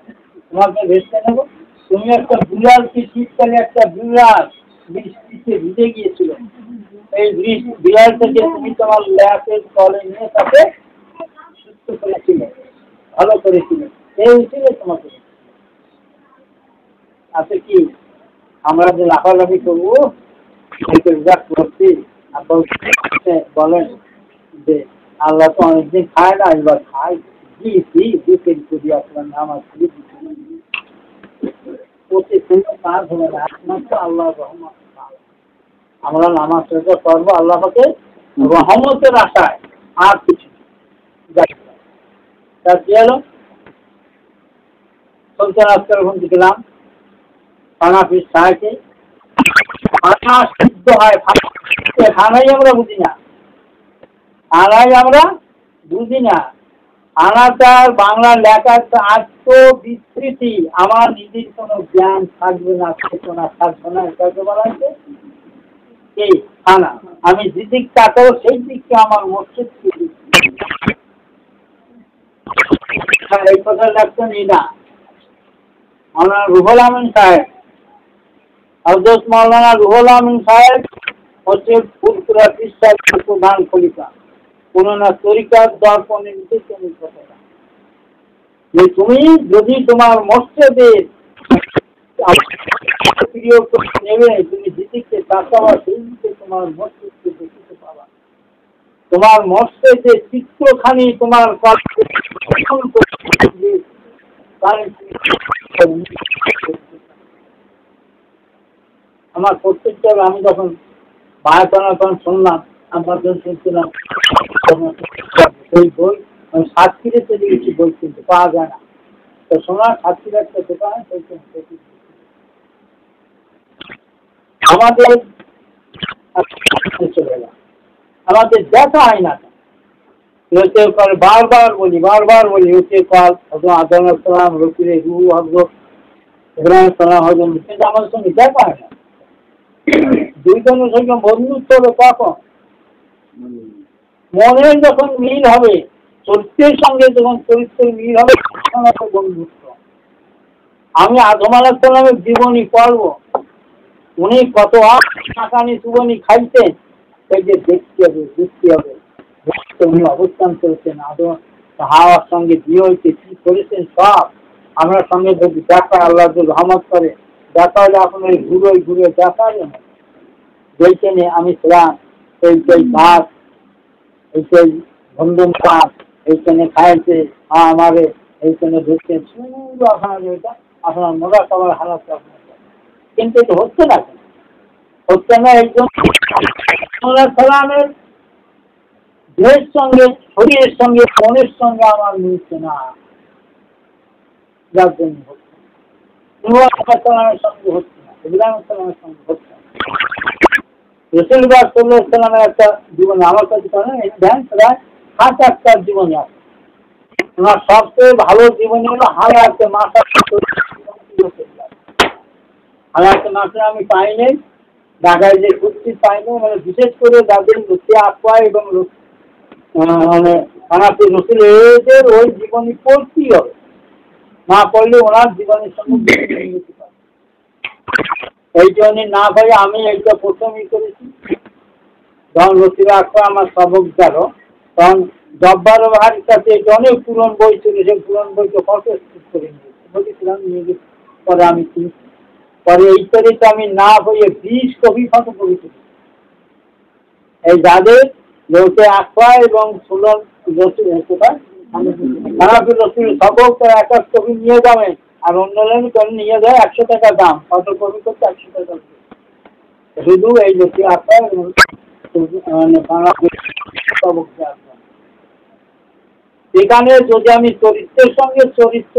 তোমাকে ভেসতে নেবো। তুমি একটা বিড়ালকে শীতকালে একটা বিড়াল বৃষ্টিতে ভিজে গিয়েছিল, এই বিড়াল থেকে তুমি তোমার ল্যাপের তলে নিয়ে তাকে সুস্থ করেছিলে, ভালো করেছিলে, এই ছিল তোমাকে। আছে কি আমরা যে লাফালাফি করবো করছি, বলেন যে আল্লাহ তো অনেকদিন খায় না, এবার খাই দিয়েছি দুঃখের করি আপনার নাম আসলে কাজ হবে না, একমাত্র আল্লাহ রহমত। আমরা নামাজ রোজা করবো আল্লাহ পাকের রহমতের আশায়, আর কিছু কি হলো। সন্তান আজকাল ওখান থেকে গেলাম পানাফির সাহায্যে পানা সিদ্ধ হয়, খানাই আমরা বুঝি না, খানাই আমরা বুঝি না। আনাটার বাংলা লেখার আত্ম বিস্তৃতি, আমার নিজের কোনো জ্ঞান থাকবে না, চেতনা থাকবে না, এটাকে বলা হয়েছে এই খানা। আমি যে দিক তাকাবো সেই দিককে আমার মস্তিষ্কে এই কথা লাগতো না। আমরা রুহুল আমিন সাহেব, হযরত মাওলানা রুহুল আমিন সাহেব হচ্ছে ফুলপুরা পৃষ্ঠার প্রধান খলিফা। কোন না তরিকার দর্পণের কথা যে তুমি যদি তোমার মসজিদের প্রিয় নেবে, তুমি যেদিকে তাকাবা সেই দিকে তোমার মসজিদকে দেখিতে পাবা। তোমার মসজিদের চিত্রখানি তোমার আমার প্রত্যেকটা আমি যখন বায়াতনা তখন শুনলাম, আমার যখন শুনছিলাম সেই বই আমি সাতক্ষীরাতে দেখেছি, বই কিনতে পাওয়া যায় না, তো শোনার সাতক্ষীরা একটা দোকান আমাদের চলে গেলাম, আমাদের দেখা হয় না। বারবার বলি হচ্ছে কল আদম সালাম রকিরে রু হজরত ইব্রাহিম সালাম হজরত, কিন্তু আমাদের সঙ্গে দেখা হয় না। দুইজনের সঙ্গে বন্ধুত্ব হবে কখন? মনের যখন মিল হবে, চরিত্রের সঙ্গে যখন চরিত্রের মিল হবে তখন একটা বন্ধুত্ব। আমি আদম আলাইহিস সালামের জীবনী পড়ব, উনি কত আকানি সুবনি খাইতেন, এই যে দেখতে হবে উনি অবস্থান করেছেন, আদৌ হাওয়ার সঙ্গে বিয়ে হয়েছে, কি করেছেন সব আমরা সঙ্গে যদি দেখা, আল্লাহ যদি রহমত করে দেখা হলে আপনার ঘুরে দেখা যাবে। যেইখানে আমি ছিলাম সেই গাছ, এই বন্ধন গাছ এইখানে খাইছে আমারে, এইখানে ঢুকছে শুধু আপনার এটা আপনার মোড়া খাবার হারাচ্ছে আপনার, কিন্তু এটা হচ্ছে না, হচ্ছে না এই জন্য সালামের দেহের সঙ্গে শরীরের সঙ্গে মনের সঙ্গে আমার মিলছে না, যার জন্য হচ্ছে সালামের সঙ্গে হচ্ছে না, ইব্রাহিম সালামের সঙ্গে হচ্ছে না। রসুলবাগ সাল্লামের একটা জীবনে আমার কাছে ধ্যান প্রায় 7-8টার জীবনে আছে। ওনার সবচেয়ে ভালো জীবনী হলো হায়াতে মাসা। হায়াতে মাসে আমি পাইনি, ঢাকায় যে কুর্তি পাইনি, মানে বিশেষ করে যাদের লুচি আঁকা এবং মানে হানাফি রসুল এদের ওই জীবনী পড়তেই হবে, না পড়লে ওনার জীবনের সঙ্গে এই জন্য না ভাই আমি এইটা প্রথমই করেছি। যখন রসিদ আঁকা আমার সবক গেল, তখন জব্বার ভাইয়ের কাছে এটা অনেক পুরন বই ছিল, সেই পুরন বইকে ফটো করে বলেছিলাম নিয়ে গেছি। পরে আমি কিনছি, পরে এই তারিখে আমি না হয়ে 20 কপি ফটো করেছি। এই যাদের লোকে আঁকা এবং সুলন রসুল রসুল সবক 1 কপি নিয়ে যাবেন, আর অন্য লাইন করে নিয়ে যায় 100 টাকা দাম, ফটো কপি করতে 100 টাকা। শুধু এই লোকে আঁকা এবং এখানে যদি আমি চরিত্রের সঙ্গে চরিত্র,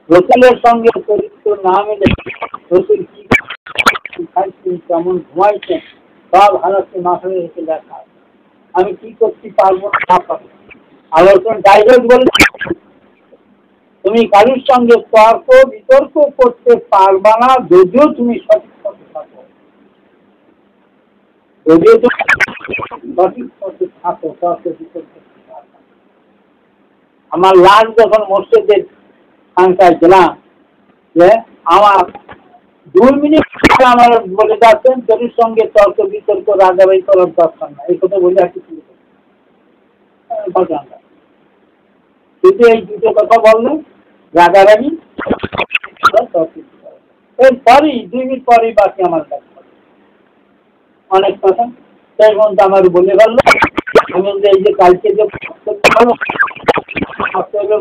রসুলের সঙ্গে চরিত্র না মেলে, রসুল কি খাইছেন, কেমন ঘুমাইছেন, সব হারাচ্ছে মাথায় রেখে দেখা, আমি কি করতে পারবো না পারবো। আলোচনা ডাইরেক্ট বলে তুমি কারোর সঙ্গে তর্ক বিতর্ক করতে পারবা না, যদিও তুমি সঠিক পথে থাকো, যদিও তুমি সঠিক পথে থাকো, তর্ক বিতর্ক। আমার লাশ যখন মসজিদের সংখ্যায় ছিলাম, যে আমার 2 মিনিট আমার বলে যাচ্ছেন তোর সঙ্গে তর্ক বিতর্ক রাগাবাই করার দরকার না, এই কথা বলে আর কিছু কিন্তু এই দুটো কথা বললেন রাগারাগি, এরপরই 2 মিনিট পরেই বাকি আমার কাছে অনেক কথা তাই মধ্যে আমার বলে পারলো। আমি এই যে কালকে যে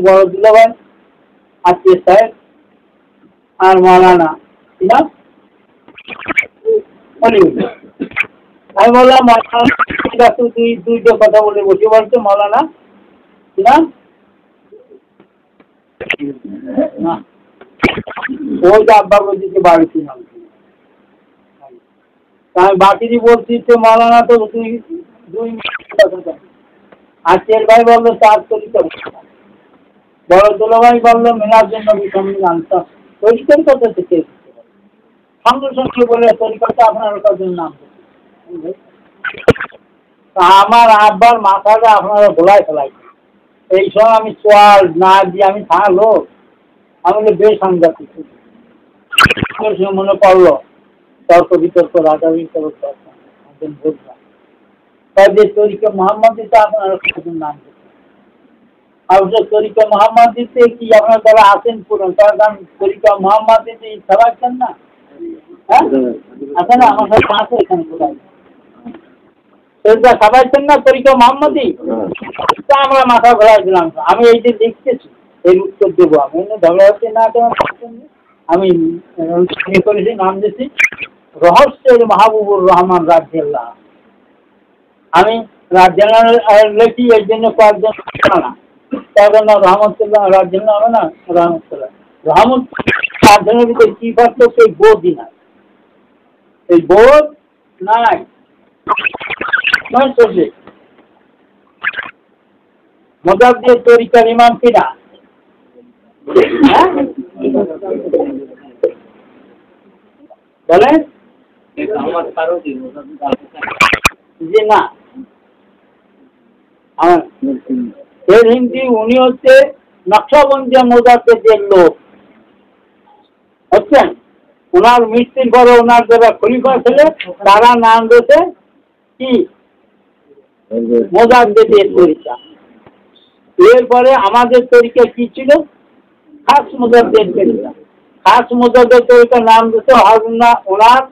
বড় দিল ভাই আজকে স্যার আর মাওলানা আমি বললাম দুইটা কথা বলে বসে বলছে মাওলানা না, ওই তো আব্বা বলছি বাড়িতে নাম, আমি বাকিরই বলছি তো মাওলানা তো 2 মিনিট। আর চের ভাই বললো তার তরিকা, বড় দুলো ভাই বললো মেলার জন্য বিসম্মিল আনতাম, তরিকার কথা থেকে সঙ্গে সঙ্গে বলে তরিকাটা আপনার কাছে নাম। আমার আব্বার মাথাটা আপনারা গোলায় ফেলাই, এই সময় আমি চোয়াল না দিয়ে আমি থাকলো, আমি বেশ সাংঘাতিক মনে পড়লো তর্ক বিতর্ক রাজাবি বুঝলাম তাই যে তরিকা মোহাম্মদ দিতে আপনারা নাম আর তরিকা মোহাম্মদ দিতে কি আপনার যারা আছেন পুরো তার নাম তরিকা মোহাম্মদ দিতে চালাচ্ছেন না, হ্যাঁ আছে না আমার সাথে আছে এখানে কোথায় সাবাইছেন না তরিকা মোহাম্মদই, তা আমরা মাথা ঘোরাই দিলাম। আমি এই যে দেখতেছি এর উত্তর দেবো, আমি ঝগড়া হচ্ছে না, আমি করেছি নাম দিচ্ছি রহস্যের মাহবুবুর রহমান রাজিয়াল্লাহ। আমি রাজিয়াল্লাহ লেখি এই জন্য কয়েকজন না তার জন্য রহমতুল্লাহ রাজিয়াল্লাহ হবে না, রহমতুল্লাহ রহমত রাজনের ভিতরে কি পারতো সেই বোধই নাই, এই বোধ নাই মোজাদ্দের তরিকার ইমাম কিনা বলেন যে না এর হিন্দি উনি হচ্ছে নকশাবন্দিয়া মোজাদ্দের লোক হচ্ছেন, ওনার মৃত্যুর পরে ওনার যারা খলিফা ছিলেন তারা নাম দিয়েছে কি মোজাদ্দেদের তরিকা। এরপরে আমাদের তরিকা কি ছিল? খাস মোজাদ্দেদ তরিকা। খাস মোজাদ্দেদ তরিকার নাম দিয়েছে ওনার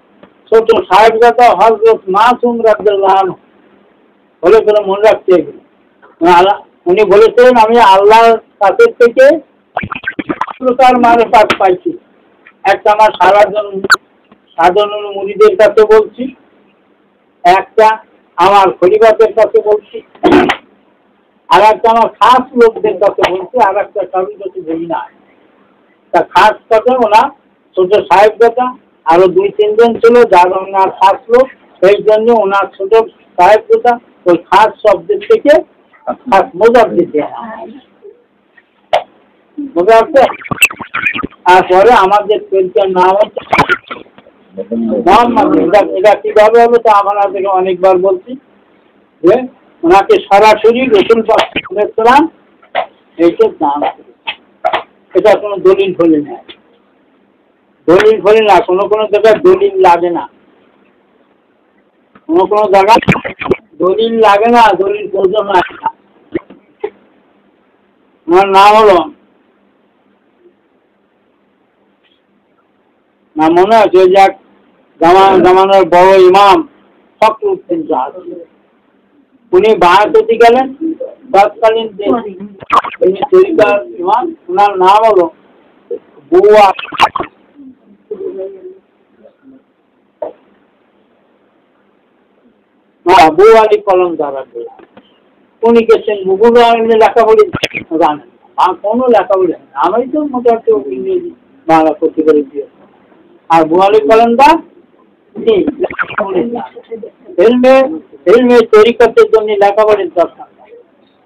ছোট সাহেবজাদা হযরত মাসুম রাদিয়াল্লাহু আনহু। বলে করে মনে রাখতে হবে। উনি বলেছিলেন আমি আল্লাহর কাছ থেকে প্রকার মারেফাত পাইছি। একটা আমার সাধারণ মুরিদের কাছে বলছি, একটা আমার খলিফাদের কাছে বলছি, আর একটা আমার খাস লোকদের কাছে বলছি, আর একটা কারোর কাছে বলি না। তা খাস কথা ওনার ছোট সাহেবজাদা আরো 2-3 জন ছিল যার ওনার খাস লোক, সেই জন্য ওনার ছোট সাহেবজাদা ওই খাস শব্দের থেকে খাস মোজাদ্দেদ বুঝতে পারছে। তারপরে আমাদের তরিকার নাম হচ্ছে মোহাম্মদ। এটা কিভাবে হবে তা আমরা থেকে অনেকবার বলছি যে ওনাকে সরাসরি রসুল পাক সাল্লাল্লাহু এইসব নাম। এটা কোনো দলিল ফলে না, দলিল ফলে না, কোনো জায়গায় দলিল লাগে না, কোনো জায়গায় দলিল লাগে না, দলিল প্রয়োজন লাগে না। আমার নাম হলো না মনে আছে ওই যে জামানার বড় ইমাম ফখরুদ্দিন জাহাজ, উনি বায়াতে গেলেন তৎকালীন তরিকার ইমাম, ওনার নাম হলো বউ আলী কলমদার। উনি গেছেন মুগুর লেখাপড়ি জানেন না, কোনো লেখাপড়ি জানেন না, আমি তো মোটামুটি ইংরেজি বাংলা করতে করে দিয়েছি। আর বউ আলী কলমদার তরিকতের জন্য লেখাপড়ির দরকার।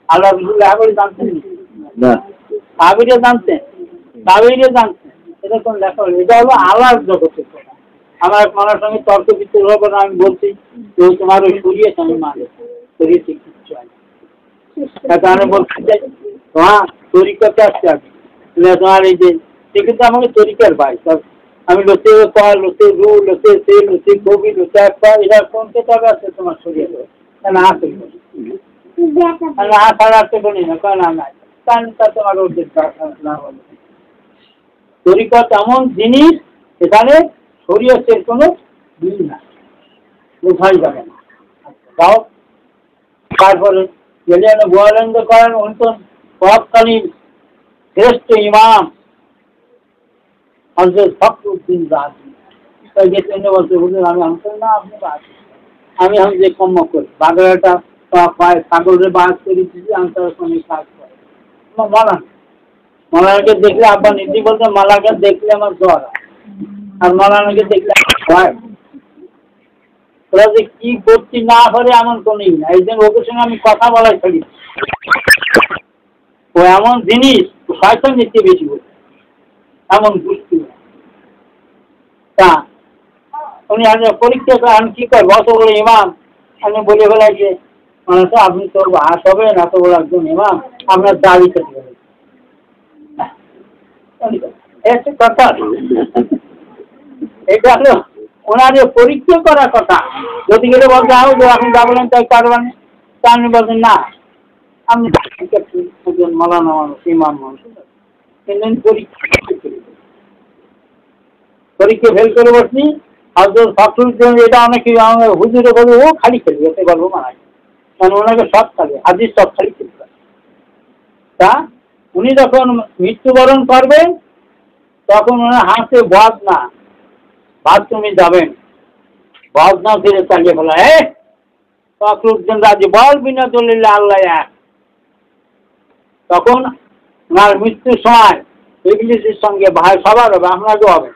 আল্লাহ লেখাপড়ি জানতেন না, কাবিরে জানতেন, জানতেন, এটা কোন লেখাপড়ি? এটা হলো আল্লাহর জগতের কথা। আমার মানার সঙ্গে তর্ক বিতর্ক হবে না, আমি বলছি যে তোমার ওই সরিয়েছে আমি মানে সরিয়েছি কিচ্ছু হয় না। আমি বলতে চাই তোমার তরিকতে আসতে হবে তোমার এই যে কিন্তু আমাকে তরিকার ভাই আমি লোতে কয় লোতে রু লোতে সে লোতে কবি লোতে একটা এটা কোন কেতাবে আছে তোমার সরিয়ে দেবে না আছে না ছাড়া আসতে বলি না কয় না নাই তা তোমার ওদের না বলে। তরিকত এমন জিনিস এখানে শরীয়তের কোনো মিল না, বোঝাই যাবে না। তাও তারপরে গেলেন গোয়ালন্দ করেন উনি তো তৎকালীন শ্রেষ্ঠ ইমাম হযরত ফখরুদ্দিন রাজি। তাই গেছেন বলতে বললেন আমি আনতেন না, আপনি আমি এখন যে কর্ম করি বাগড়াটা ছাগলের বাস করে দিচ্ছি আনসার সঙ্গে কাজ করে মালাকে দেখলে আব্বা নীতি বলতে মালাকে দেখলে আমার জ্বর আর মালানাকে দেখলে হয়। ওরা যে কি করছি না করে এমন কোনই না। এই জন্য ওদের সঙ্গে আমি কথা বলাই ছাড়ি, ও এমন জিনিস শয়তান নিতে বেশি বলে এমন বুঝতে তা উনি আজ পরীক্ষা করে আমি কি করবো অত বড় ইমাম আমি বলে ফেলাই যে মানুষ আপনি তো বাস হবে না তো বড় একজন ইমাম আপনার দাড়ি কেটে গেল কথা। এটা হলো ওনার পরীক্ষা করার কথা। যদি গেলে বলতে হবে এখন যাবেন তাই কারণ তা আপনি বলছেন না আমি একজন মৌলানা মানুষ ইমাম মানুষ পরীক্ষা ফেল করে বসনি হযরত ফখরুদ্দিন এটা অনেকে হুজুরে বলবে ও খালি খেলবে এতে গল্প মানায় কারণ ওনাকে সব খালি হাজির সব খালি খেলবে। তা উনি যখন মৃত্যুবরণ করবেন তখন ওনার হাতে বদ না বাথরুমে যাবেন বদ না ফিরে চালিয়ে ফেলা ফখরুদ্দিন রাজি বল বিনা দলিল আল্লাহ এক। তখন ওনার মৃত্যুর সময় ইবলিসের সঙ্গে ভাই সবার হবে আপনাকেও হবে,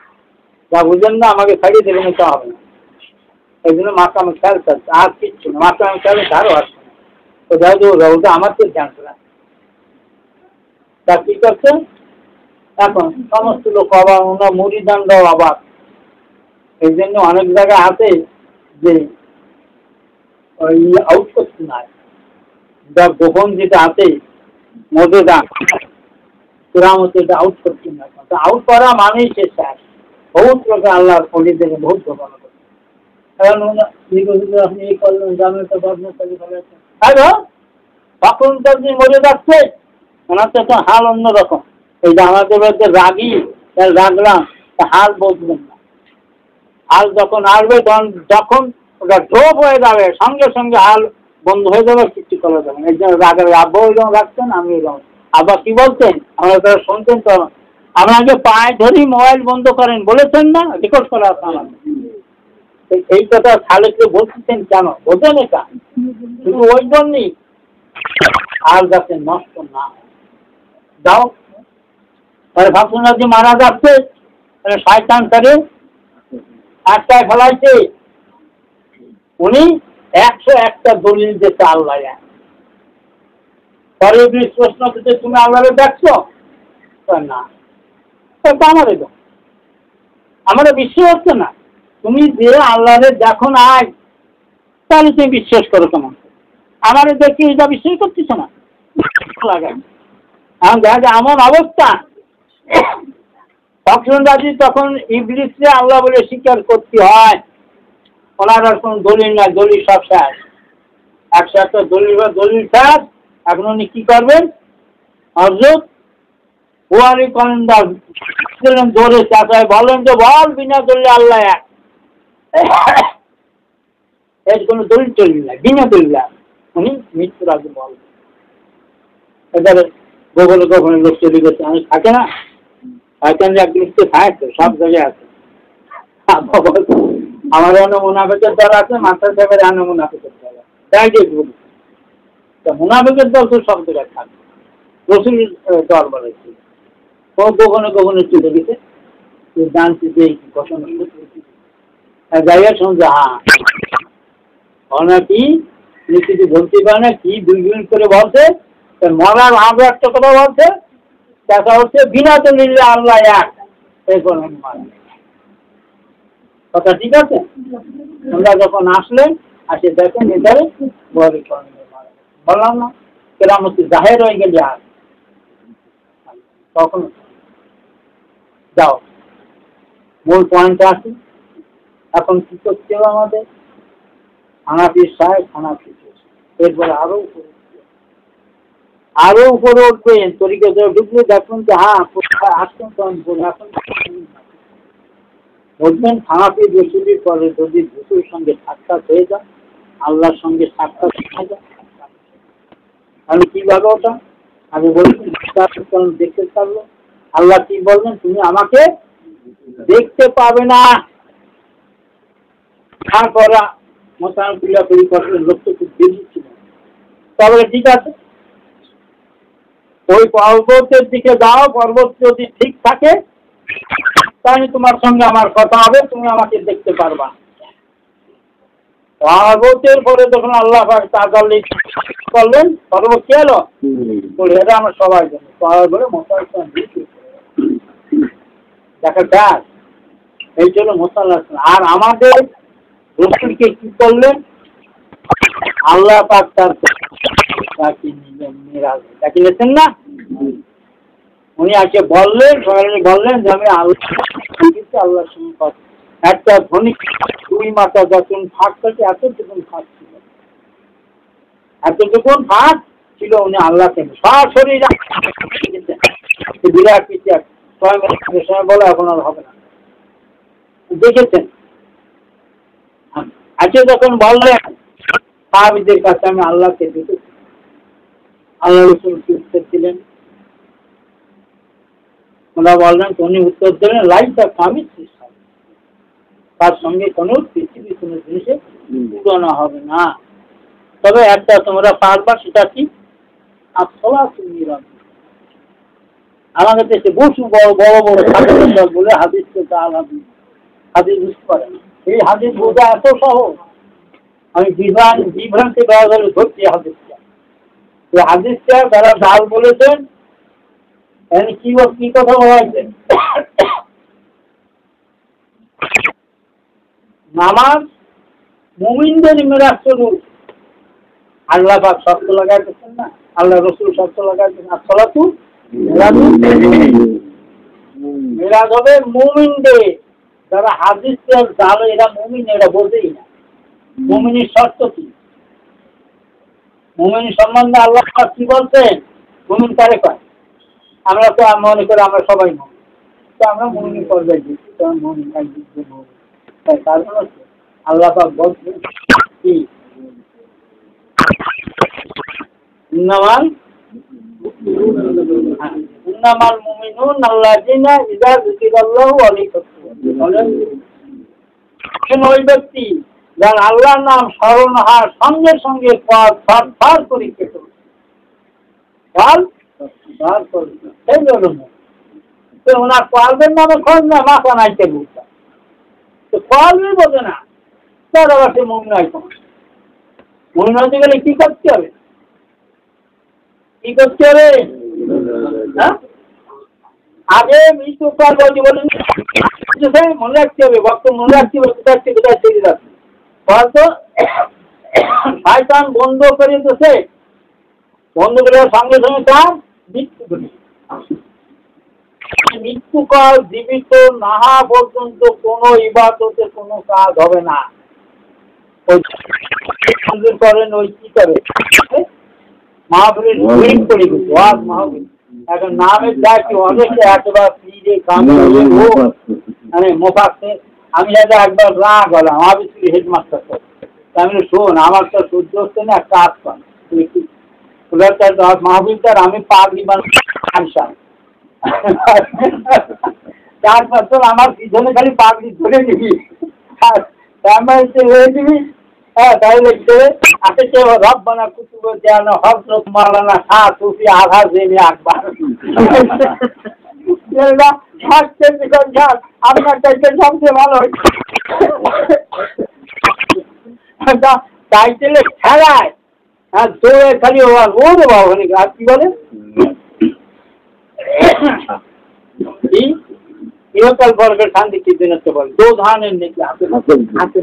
যা বুঝেন না আমাকে ছাড়িয়ে দেবেন এটা হবে না। এই জন্য মাথা আমি খেয়াল করছে আর কিচ্ছু না, মাথা আমি খেয়াল আরও আসছে না তো যাই ওটা আমার তো জানতো না। তা কি করছে এখন সমস্ত লোক অবাক, ওনার মুড়িদানরাও অবাক। এই জন্য অনেক জায়গায় আছে যে ওই আউট করছে না, যা গোপন যেটা আছে মর্যাদা তোরা মতো এটা আউট করছে না। আউট করা মানেই সে শেষ বহুত লোকে আল্লাহর অলি থেকে বহুত দোকান করে। কারণ আপনি এই করলেন জানেন তো বদমাশি ভালো আছে। হ্যালো, তখন তো আপনি মরে যাচ্ছে, ওনার তো হাল অন্যরকম। এই যে আমাদের মধ্যে রাগি রাগলাম, হাল বদলেন না। হাল যখন আসবে যখন ওটা ড্রপ হয়ে যাবে, সঙ্গে সঙ্গে হাল বন্ধ হয়ে যাবে, কিছু করা যাবে না। এই জন্য রাগের আব্বাও যেমন রাখতেন, আমিও যেমন। আব্বা কি বলতেন, আমরা তারা শুনতেন তো, আপনাকে পায়ে ধরি মোবাইল বন্ধ করেন বলেছেন না, রেকর্ড করা আছে আমার। এই কথা খালেদকে বলতেছেন কেন, বোঝেন এটা? শুধু ওই জন্যই আর যাতে নষ্ট না যাও। তাহলে ভাবছেন যে মারা যাচ্ছে, তাহলে শয়তান তারে আটকায় ফেলাইছে। উনি 101টা দলিল দিতে আল্লাহ। পরে প্রশ্ন করতে, তুমি আল্লাহরে দেখছো না? আমাদের বিশ্বাস হচ্ছে না। তুমি যে আল্লাহরে দেখো না তাহলে তুমি বিশ্বাস করো কেমন? আমারে দেখি এটা বিশ্বাস করতেছ না লাগাই। এমন অবস্থা, তখন ইবলিসকে আল্লাহ বলে স্বীকার করতে হয়। ওনার আর কোন দলিল নাই, দলিল সব শেষ। 101টা দলিল শেষ। এখন উনি কি করবেন? হযরত বুখারী কলন্দার জোরে চাচায় বলেন যে বল বিনা দলিলে আল্লাহ এক। এর কোনো দলিল চলিল না, বিনা দলিল। উনি মৃত্যুর আগে বলেন। এবারে গোপনে লোক চলে গেছে, আমি থাকে না, এখানে একদিন থাকে, সব জায়গায় আছে। আমার মুনাফিকের দল আছে, মাস্টার সাহেবের মুনাফিকের দল আছে। তাই যে বলি, মুনাফিকের দল তো সব জায়গায় থাকে। রসুলের দল বলেছে, ও গোপনে চলে গেছে, জানছি যে ঘটনা জায়গায় শুনছে। কি কিছু বলতে পারে না, কি দুই করে বলছে, মরার আগে একটা কথা বলছে, দেখা হচ্ছে বিনা দলিলে আল্লাহ এক। এই কথা ঠিক আছে? তোমরা যখন আসলেন, আসে দেখেন এধারে বললাম না কেরামতি জাহের হয়ে গেলে আর তখন যাও মূল পয়েন্টে আসি। এখন কি করতে হবে আমাদের? হানাফি সাহেব, হানাফি, এরপরে আরো উপরে উঠবেন, তরিকাতে ঢুকলে দেখুন যে আসছেন তখন এখন বলবেন হানাফি রসুলের পরে যদি রসুলের সঙ্গে সাক্ষাৎ হয়ে যায়, আল্লাহর সঙ্গে সাক্ষাৎ হয়ে যায়, আমি কিভাবে ওটা আমি বলছি দেখতে পারলো। আল্লাহ কি বলবেন, তুমি আমাকে দেখতে পাবে না। তারপরে মোতামুলি করলেন, লোকটা খুব বেশি ছিল। তাহলে ঠিক আছে, ওই পর্বতের দিকে যাও, পর্বত যদি ঠিক থাকে তাহলে তোমার সঙ্গে আমার কথা হবে, তুমি আমাকে দেখতে পারবা। পর্বতের পরে যখন আল্লাহ তাআলা করলেন, পর্বত কি হলো? এটা আমরা সবাই জানি। পরে মোসাল্লাহ দেখা যায় এই জন্য মোসাল্লাহ। আর আমাদের রসুলকে কি করলেন? আল্লাহ পাক তার দেখেছেন না, উনি আজকে বললেন, সবাই বললেন যে আমি আল্লাহর সঙ্গে কথা। একটা ধনী 2 মাথা যখন ফাঁক থাকে, এতটুকুন ফাঁক ছিল, উনি আল্লাহকে সরাসরি বিরাট পিছিয়ে সময় বলে এখন আর হবে না। দেখেছেন? আজকে যখন বললেন সাহাবীদের কাছে আমি আল্লাহকে দেখেছি, আল্লাহ রসুল কি উত্তর দিলেন? ওরা বললেন, উনি উত্তর দিলেন লাইফটা কামিজ, তার সঙ্গে কোনো পৃথিবীর কোনো জিনিসে তুলনা হবে না। তবে একটা তোমরা পারবা, সেটা কি? আমাদের দেশে বহু বড় বড় বলে হাদিসকে হাদিস বুঝতে পারে না। এই হাদিস বোঝা এত সহজ, আমি বিভ্রান্তি ধরছি হাদিসটা। এই হাদিসটা যারা জাল বলেছেন, কি কথা বলা হয়েছে? নামাজ মুমিনদের মেরাজ স্বরূপ। আল্লাহ পাক শর্ত লাগাইতেছেন না, আল্লাহ রসুল শর্ত লাগাইতেছেন, মেরাজ হবে মুমিনদের। যারা হাদিস জানো এরা মুমিন, এরা বোঝেই না মুমিনের শর্ত কি। মুমিন সম্বন্ধে আল্লাহ কি বলছেন? মুমিন কারে কয়? আমরা তো মনে করি আমরা সবাই মুমিন, তো আমরা মুমিনের পর্যায়ে দিচ্ছি, তো মুমিন একদিকে মুমিন। তাই কারণ হচ্ছে আল্লাহ পাক বলছেন কি ইন্নামাল মুমিনুন আল্লাযিনা ইযা যুকিরাল্লাহু আলাইহিম, ওই ব্যক্তি যার আল্লাহর নাম স্মরণ হওয়ার সঙ্গে সঙ্গে পথ ফার করে কেটে সেই জন্য ওনার পালবেন নামে খোঁজ না মাথা নাইতে বুঝতে তো পালবে বোঝে না, তার আবার সে মুমিন হয়। মুমিন হতে গেলে কি করতে হবে? কি করতে হবে? হ্যাঁ, আগে মৃত্যু কাল বলতে বলেন মনে রাখতে হবে, বক্তব্য মনে রাখতে হবে কোথায় কোথায় চলে যাচ্ছে। হয়তো শয়তান বন্ধ করে দিতেছে, বন্ধ করে সঙ্গে সঙ্গে তার মৃত্যু করে। মৃত্যুকাল জীবিত না হওয়া পর্যন্ত কোনো ইবাদতের কোনো কাজ হবে না। ওই করেন ওই কি করে মাহফিলের করে দিচ্ছে ওয়াজ মাহফিল। এখন নামের দায়িত্ব অনেকে একেবারে ফিরে কামে মানে মোফাচ্ছে। আমি একবার রাগ হলাম, আমি হেডমাস্টার আমি শোন আমার তো সহ্য হচ্ছে না, কাজ কর মাহফিলটার আমি পাগড়ি মানুষ 4 বছর আমার পিছনে খালি পাগড়ি ধরে দিবি হয়ে দিবি। হ্যাঁ তাহলে আজকে কেউ রব্বানা কুতুব যেন হযরত মাওলানা শাহ সুফি আধা জেনে আকবার আপনার চাইতে সবচেয়ে ভালো টাইটেলে খেলায় দৌড়ে খালি ওরে বাবা আর কি বলে ইহকাল বর্গের শান্তি কি দিন বলে দো ধানের নাকি হাতে হাতে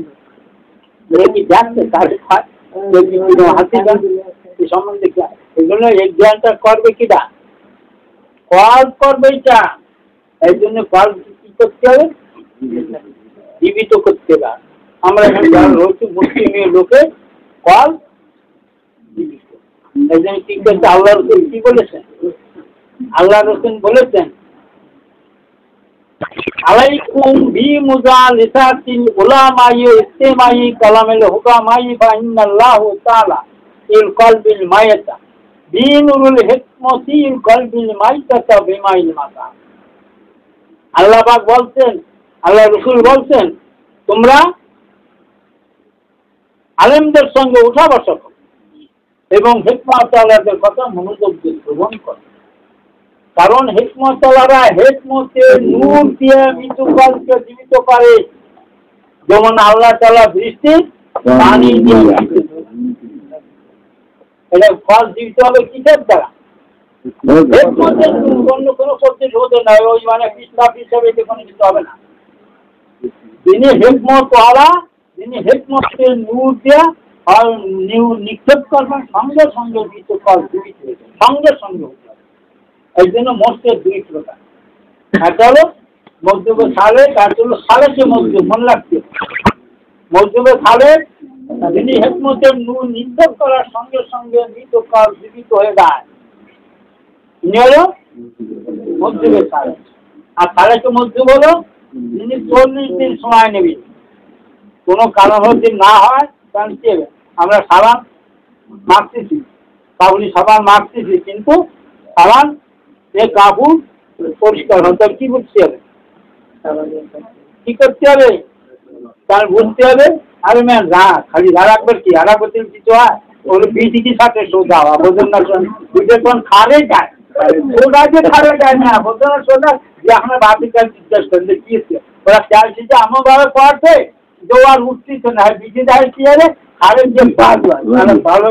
যাচ্ছে তাদের হাতে সম্বন্ধে এগুলো এক জ্ঞানটা করবে কিনা কল করবে এটা। এই জন্য কল কি করতে হবে? জীবিত করতে হবে। আমরা এখানে যারা রয়েছে মুসলিমের লোকে কল জীবিত। এই জন্য কি করছে? আল্লাহ রসুল কি বলেছেন? আল্লাহ রসুল বলেছেন আলাইকুম বিমুজালিসাতিল উলামাই ইস্তিমাই কালামিল হুকামাই ফা ইন্নাল্লাহু তাআলা ইল কলবিল মাইতা বিনুরুল হিকমতি ইল কলবিল মাইতা বিমাইল মাতা। আল্লাহ পাক বলছেন, আল্লাহ রাসূল বলছেন তোমরা আলেমদের সঙ্গে উঠা বসা করো এবং হিকমত আলাদের কথা মনোযোগ দিয়ে শ্রবণ করো। কারণ হিকমত আলারা হিকমতের নূর দিয়ে মৃত্যুকালকে জীবিত করে, যেমন আল্লাহ তাআলা বৃষ্টি পানি দিয়ে। এটা ফল জীবিত হবে কিসের দ্বারা? হিকমতের নূর, অন্য কোনো শক্তির হতে নয়। ওই মানে পিছলা হিসাবে কোনো কিছু হবে না। যিনি হিকমত আলা, যিনি হিকমতের নূর দিয়ে আর নিক্ষেপ করবেন সঙ্গে সঙ্গে মৃত্যুকাল জীবিত হয়ে যাবে, সঙ্গে সঙ্গে হতে হবে। এই জন্য মস্তের 2 প্রকার, একটা হলো মজদুবে সালেক, আর হলো সালেকে মজদুব। মনে রাখতে মজদুবে সালেক যিনি হিকমতের নূর নিক্ষেপ করার সঙ্গে সঙ্গে মৃত্যুকাল জীবিত হয়ে যায়, ইনি হলো মজদুবে সালেক। আর সালেকে মজদুব হলো যিনি 40 দিন সময় নেবেন, কোনো কারণ যদি না হয় তাহলে কি হবে? আমরা সাবান মাখতেছি, কাবুলি সাবান মাখতেছি, কিন্তু সাবান কাপড় পরিষ্কার হতে কি করতে হবে? কি করতে হবে? তার বুঝতে হবে। আরে ম্যাম খালি রাখবার কি আর একবার কিছু হয় ওগুলো বিটিকে সাথে সোজা হওয়া বোঝেন না, কোন খালে যায় সোজাকে খালে যায় না বোঝেন না সোজা যে আমরা বাপি কাজ জিজ্ঞেস করেন কি ওরা চাইছে যে আমার বাবা পড়ছে যে আর উঠছিস না বিটি যায় কি হবে খালে যে ভালো ভালো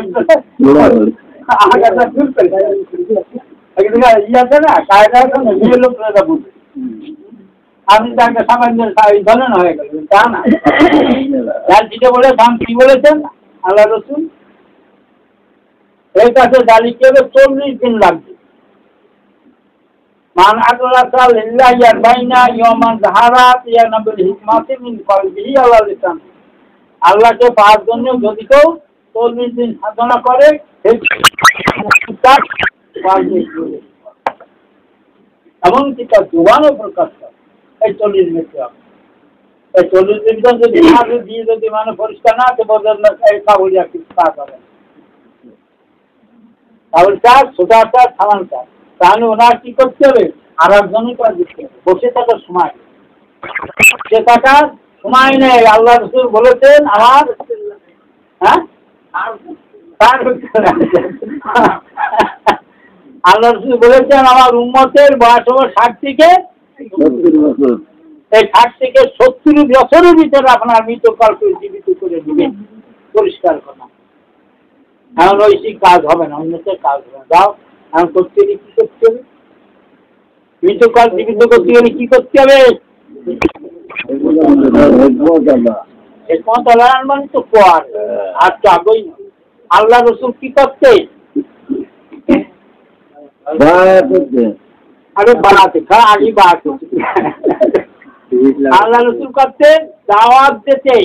ইয়াতে না কায়দা মেয়ে লোকরা বুঝে আপনি তাকে সামান্য ধরেন হয়ে গেল তা না। জালটিকে বলে কি বলেছেন আল্লাহ রসুল? এই কাছে জালি কি হবে? 40 দিন লাগবে। মান আদরাকা লিল্লাহি আরবাইনা ইয়ামান যাহারাত ইয়ানাবুল হিকমাতি মিন কলবিহি আলা লিসান। আল্লাহকে পাওয়ার জন্য যদি কেউ 40 দিন সাধনা করে এমনকি তার জোয়ানও প্রকাশ করে এই 40 মিনিট। এই 40 দিন যদি আগে দিয়ে যদি মানে পরিষ্কার না তো বলেন না এই কাবুলিয়া কিছু কাজ হবে তাহলে চার সোজা চার সামান চার তাহলে ওনার কি করতে হবে আর একজনই কাজ দিতে হবে বসে থাকার সময় বসে থাকার সময় নেই। আল্লাহ রাসূল বলেছেন আমার হ্যাঁ আল্লাহ রাসূল বলেছেন আমার উম্মতের বয়স হবে 60 থেকে 70 বছর। এই 60 থেকে 70 বছরের ভিতরে আপনার মৃতকালকে জীবিত করে দিবেন পরিষ্কার করা। এখন ঐশিক কাজ হবে না, অন্যতে কাজ হবে না। যাও এখন করতে গেলে কি করতে হবে? মৃতকাল জীবিত করতে গেলে কি করতে হবে? মানে তো পর আর তো আগেই না। আল্লাহ রসুল কি করতে? আরে বাড়াতে আগে বাড়াতে আল্লাহ রসুল করতে দাওয়াত দিতে।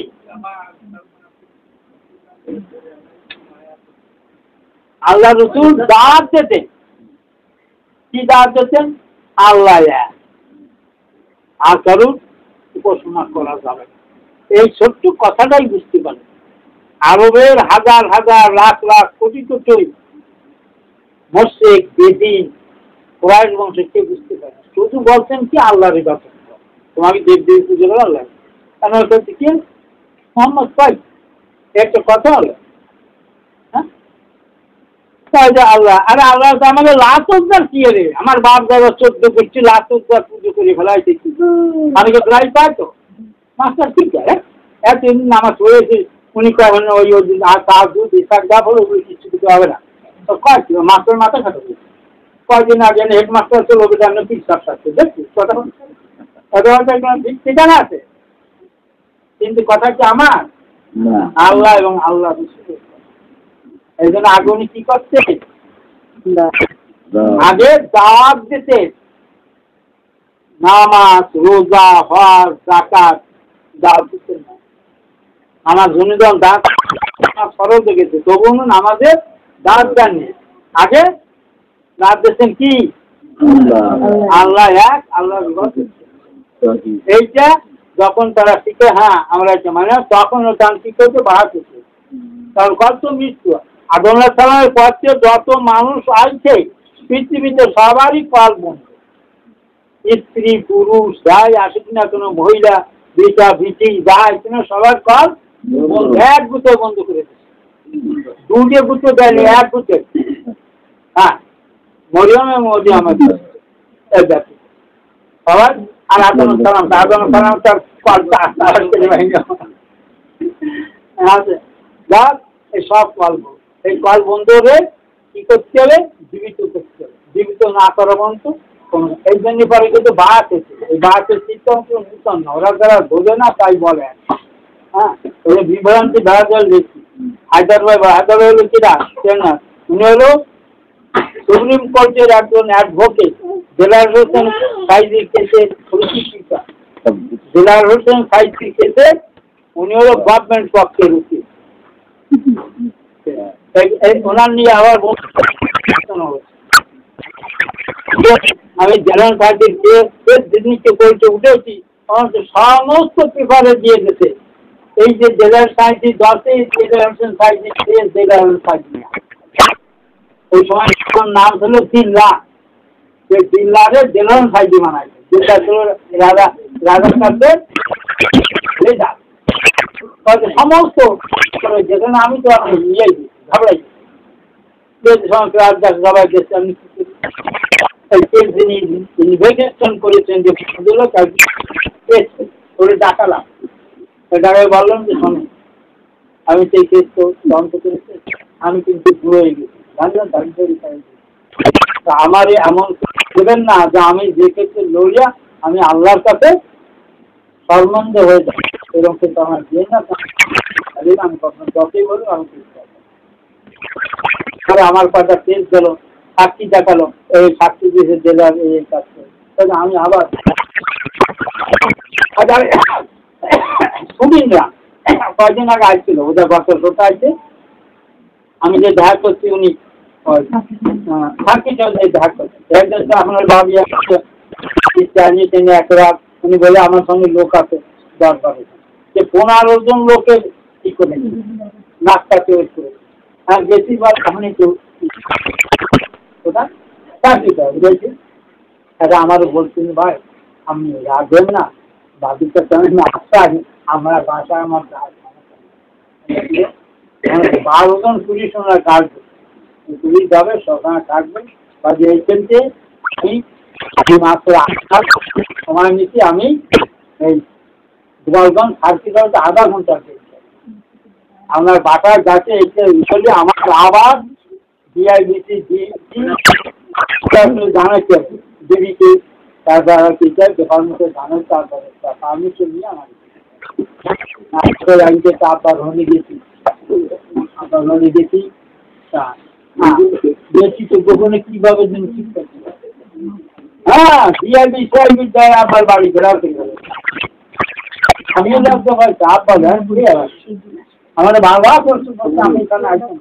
আল্লাহ রসুল দাওয়াত দিতেন। কি দাওয়াত দিতেন? আল্লাহ আর কারণ উপাসনা করা যাবে। এই ছোট্ট কথাটাই বুঝতে পারে। আরবের হাজার হাজার লাখ লাখ কোটি কোটি মুশরিক বেদিন কুরাইশ বংশ কে বুঝতে পারে। শুধু বলছেন কি আল্লাহর ইবাদত করো, তোমাকে দেব দেবী পুজো করো আল্লাহ। কেন হচ্ছে কি মোহাম্মদ কয় একটা কথা হলো আল্লাহ। আরে আল্লাহ তো আমাকে লাখ উদ্ধার কি রে, আমার বাপ দাদা 14 গোষ্ঠী লাখ উদ্ধার পুজো করে ফেলাইছে কি আমি তো প্রায় পাই তো মাস্টার ঠিক আছে এতদিন নামাজ পড়েছি উনি কখন ওই তার দুধ ইসাক ডাব হলো ওই কিছু কিছু হবে না তো কয় মাস্টার মাথা খাটো কয়েকদিন আগে হেডমাস্টার ছিল ওটা আমরা পিসাব থাকছে দেখছি কথা ঠিক ঠিকানা আছে কিন্তু কথা কি আমার আল্লাহ এবং আল্লাহ এই জন্য আগে উনি কি করছে আগে দাওয়াত দিতে নামাজ রোজা হজ যাকাত দাওয়াত দিতে আমার জমিদার দাঁত ফরজ গেছে তবুও নামাজের দাঁত জানি আগে দাঁত দিচ্ছেন কি আল্লাহ এক আল্লাহ এইটা যখন তারা শিখে হ্যাঁ আমরা মানে তখন তার কি করছে বাড়াতেছে কারণ কত মৃত্যু আদম আলাইহিস সালামের পর থেকে যত মানুষ আসছে পৃথিবীতে সবারই কল বন্ধ। স্ত্রী পুরুষ যাই আসুক না কোনো মহিলা বিটা বিটি যাই কিনা সবার কল এক গুতে বন্ধ করে দিচ্ছে। দুটো গুতে দেয়নি এক গুতে হ্যাঁ মরিয়মের সবার আর আদম আলাইহিস সালাম তার কলটা এই সব কল এই কল বন্ধ হবে কি করতে হবে জীবিত করতে হবে। জীবিত না করা বন্ধ এই জন্য পরে কিন্তু বাস এসে এই বাসের সিস্টেম কেউ নূতন না ওরা যারা বোঝে না তাই বলে হ্যাঁ ওই বিভ্রান্তি ধরা জল দেখছি হায়দার হলো কিরা না উনি হলো সুপ্রিম কোর্টের একজন অ্যাডভোকেট জেলার হোসেন সাইজির কেসের প্রশিক্ষিকা। জেলার হোসেন সাইজির কেসে উনি হলো গভর্নমেন্ট পক্ষের উকিল। ওনার নিয়ে আবার আমি জেলার পার্টির যেদিনকে কোর্টে উঠেছি সমস্ত পেপারে দিয়ে গেছে এই যে জেলার সাইজি 10-এ জেলার হোসেন সাইজি জেলার সাইজি ওই সময় নাম ছিল জিল্লা সেই জিল্লারে জেলার সাইজি বানাইছে যেটা ছিল রাজার কাছে সমস্ত যেখানে আমি তো নিয়ে ঘাবড়াই সবাই দেশে আমি ইনভেস্টিগেশন করেছেন যে ওরে ডাকালাম ডাকায় বললাম যে শোনো আমি সেই কেস তো তদন্ত করেছি আমি কিন্তু ভুল হয়ে গেছি আমার এমন দেবেন না যে আমি যে কেসে লড়িয়া আমি আল্লাহর কাছে শর্মন্দ হয়ে যাই এরকম কিন্তু আমার দিয়ে না আমি কখনো যতই বলবো আমি আমার পাটা কেস গেল সাক্ষী দেখালো, এই সাক্ষী দিয়েছে জেলার এই কাজ করে। আমি আবার সুদিনরা কয়েকদিন আগে আসছিল, ওদের গত সপ্তাহে আছে, আমি যে দেখা করছি উনি সাক্ষী চন্দ্র দেখা করছি। একজন তো আপনার ভাবি এক রাত, উনি বলে আমার সঙ্গে লোক আছে দরকার, যে 15 জন লোকের কি করে নাস্তা তৈরি করে, আর বেশিরভাগ কাহানি কেউ কোথায় চাকরি করে বুঝেছি। আমারও বলছেন ভাই আপনি রাখবেন না, বাবির কাছে আমি আসতে আমরা বাসায় আমার 12 জন পুলিশ ওনারা কাটবে, পুলিশ যাবে সরকার কাটবে, বা যে এইখানতে আমি মাত্র 8 সময় নিচ্ছি, আমি এই গোপালগঞ্জ সার্কিট আধা ঘন্টা আপনার বাটার গাছে এসে আমার আবার ডিআইবিসি জানাচ্ছে দেবীকে, তারপর টিচার ডিপার্টমেন্টে জানাচ্ছে, তারপরে পারমিশন নিয়ে আমার আজকে তারপর হলে গেছি, আপনার হলে গেছি বেশি তো গোপনে কিভাবে দিন ঠিক করছি। হ্যাঁ ডিআইবি যায় আমার বাড়ি ঘেরাও থেকে আমিও লাগতে পারি চাপ পাবেন ঘুরে আসছি, আমাদের বারবার প্রশ্ন করছে আমি এখানে আসছি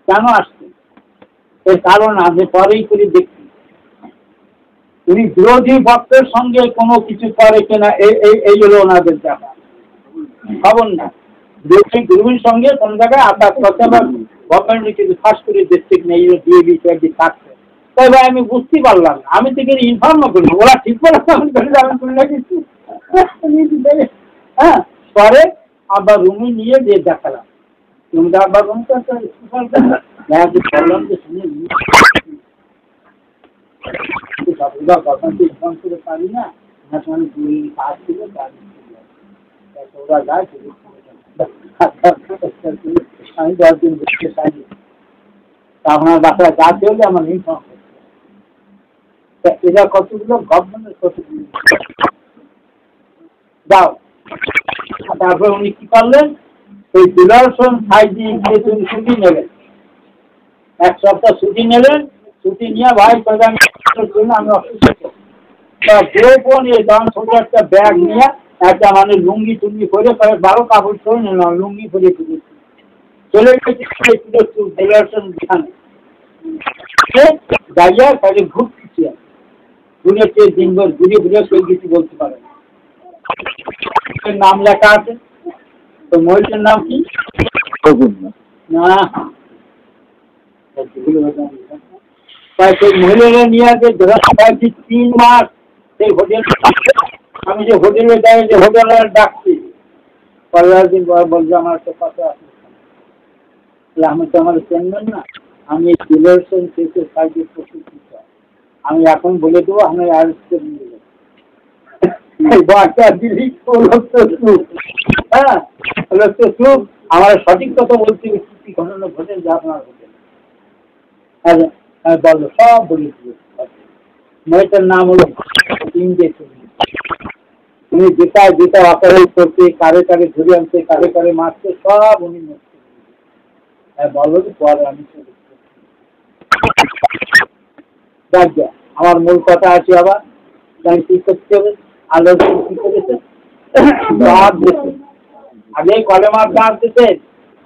কেন আসছি, এর কারণ আমি পরেই করে দেখছি উনি বিরোধী পক্ষের সঙ্গে কোনো কিছু করে কিনা, এই হলো ওনাদের ব্যাপার। খবর না বিরোধী গ্রুপের সঙ্গে কোন জায়গায় আঘাত করতে বা গভর্নমেন্ট কিন্তু ফার্স্ট করে ডিস্ট্রিক্ট নেই দিয়ে থাকছে, তাই ভাই আমি বুঝতে পারলাম না, আমি থেকে ইনফর্ম করি ওরা ঠিক করে হ্যাঁ, পরে আবার রুমে নিয়ে দিয়ে দেখালাম, রুমটা আবার রুমটা বললাম যে শুনে ইনফর্ম করে পারি না, কাজ ছিল ওরা যায় আমি 10 দিন বসতে চাই, আপনার বাসায় কাজ হলে আমার ইনফর্ম করতে, এরা কতগুলো গভর্নমেন্টের কতগুলো যাও। তারপরে উনি কি করলেন, ওই দুলারসন সাইজি গিয়ে তুমি ছুটি নেবেন, 1 সপ্তাহ ছুটি নেবেন, ছুটি নিয়ে ভাই আমি অসুস্থ গোপন এই দাম ছোট একটা ব্যাগ নিয়ে একটা মানে লুঙ্গি টুঙ্গি করে 12 কাপড় করে নিলাম, লুঙ্গি করে চলে গেছে দুলারসন যেখানে যাইয়া তাহলে ঘুরতেছি, ঘুরেছে দিনভর ঘুরে ঘুরে কেউ কিছু বলতে পারে নাম লেখা আছে, তো মহিলার নাম কি না সেই মহিলারা নিয়ে আসে 3 মাস সেই হোটেল, আমি যে হোটেলে যাই যে হোটেলে ডাকছি 15 দিন পর বলছে আমার তো পাশে আসবে, আমি তো আমার চেনবেন না, আমি ডিলারসন থেকে সাইডের প্রস্তুতি, আমি এখন বলে দেবো আমি অ্যারেস্ট করে নিয়ে যাবো, হ্যাঁ আমার সঠিক কথা বলছি, কি ঘটনা ঘটে যে আপনার হোটেল বললো সব বলে মেয়েটার নাম হলো উনি যেটা যেটা অপারেট করছে, কারে কারে ধরে আনছে, কারে কারে মারছে, সব উনি বললো যে পরে আমি আমার মূল কথা আছে, আবার কি করতে হবে আলোর কি করেছে আগে কলেমার দাঁত দিতে,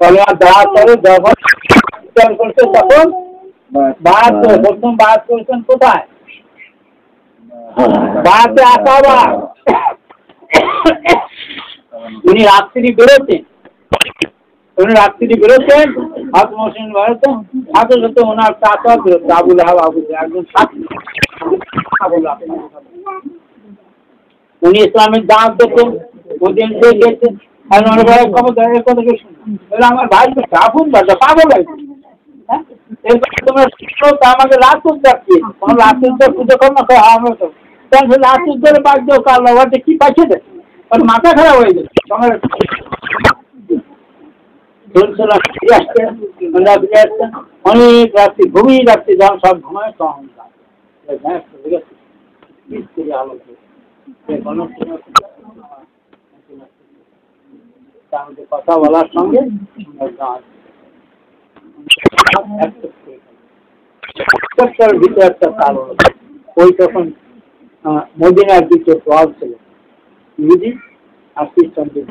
কলেমার দাঁত করে যখন করছে তখন বাদ প্রথম বাদ করেছেন কোথায় বাদে আসাবার উনি রাত্রি বেরোতেন, হাত মশিন বেরোতেন, সাথে সাথে ওনার চাচা বেরোতো আবুল হাব একজন উনি ইসলামের দাঁত দিতেন, ওদিন গেছেন আমার ভাই তো কাপুন পাগল তোমরা আমাকে লাতুর ডাকছি, লাতুর পুজো কর না লাতুর ধরে বাদ দেও কাল কি পাইছে ওর মাথা খারাপ হয়ে গেছে, অনেক রাত্রি ঘুমিয়ে রাত্রি যখন সব ঘুমায় তখন কথা বলার সঙ্গে ভিতরে একটা তাল হলো। ওই তখন মদিনার দিকে দল ছিল ইহুদি আর খ্রিস্টানদের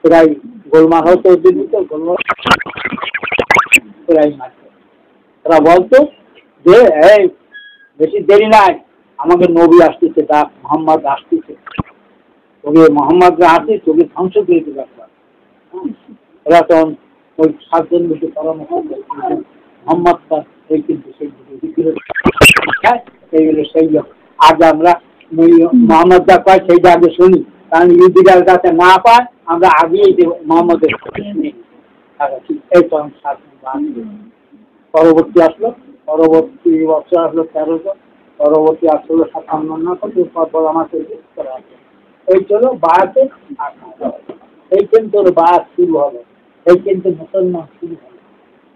প্রায় গোলমাল হতো ওদের ভিতরে, গোলমাল প্রায় মারত। ওরা বলতো যে এই বেশি দেরি নাই, আমাকে নবী আসতেছে, ডাক মোহাম্মদ আসতেছে, তোকে মোহাম্মদরা আসে তোকে ধ্বংস করে দিতে পারবে। ওরা তখন ওই 7 জন বেশি পরামর্শ করে মোহাম্মদটা এই কিন্তু সেইগুলো সেই লোক। আজ আমরা মোহাম্মদ যা পাই সেইটা আগে শুনি, কারণ ইহুদিরা যাতে না পায় আমরা আগেই দেব মোহাম্মদের শুনি। এই তখন 7 জন পরবর্তী আসলো, পরবর্তী বছর আসলো 13 জন, পরবর্তী আসলো 57 না পর আমাকে করা আছে। এই চলো বায়াতে এই কিন্তু বায়াত শুরু হলো, এই কিন্তু মুসলমান শুরু হলো।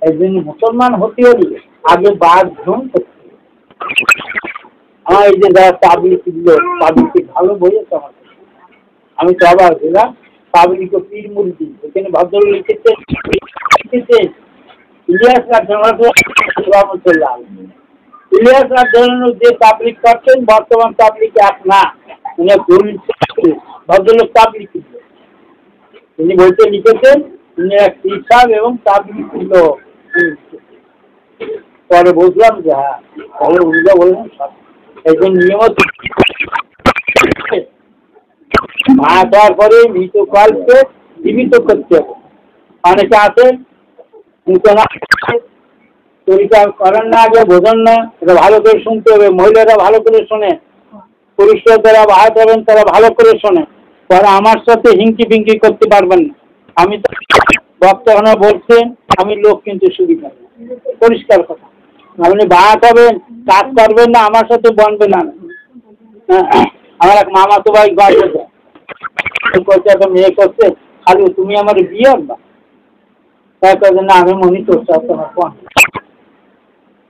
এই জন্য মুসলমান হতে হলে আগে বায়াত গ্রহণ করতে হবে। আমার এই যে যারা তাবলিগ দিল, তাবলিগ ভালো বই আছে আমার, আমি তো আবার দিলাম তাবলিগ পীর মুরিদি, এখানে ভদ্রলোক লিখেছে ইলিয়াস ইলিয়াস রাজধানী যে তাবলিগ করছেন বর্তমান তাবলিগ এক না, ভদ্রলোক তাবলিগ তিনি বইতে লিখেছেন তিনি এক পীর এবং তাবলিগ ছিল। পরে বুঝলাম যে হ্যাঁ, তাহলে উনি যা বললেন সব এই জন্য নিয়মিত মাছ হওয়ার পরে মৃত কালকে জীবিত করতে হবে। অনেকে আছে তরিকা করেন না, আগে বোঝেন না, এটা ভালো করে শুনতে হবে। মহিলারা ভালো করে শোনে, পুরুষরা যারা বাহাত হবেন তারা ভালো করে শোনে, পরে আমার সাথে হিংকি ফিঙ্কি করতে পারবেন না। আমি তো বক্তা বলছেন আমি লোক কিন্তু সুবিধা পরিষ্কার কথা, আপনি বাহাত হবেন কাজ করবেন না, আমার সাথে বনবে না। আমার এক মামা তো ভাই করছে একটা মেয়ে করছে, খালি তুমি আমার বিয়ে না, না আমি মনে করছি তোমার কোন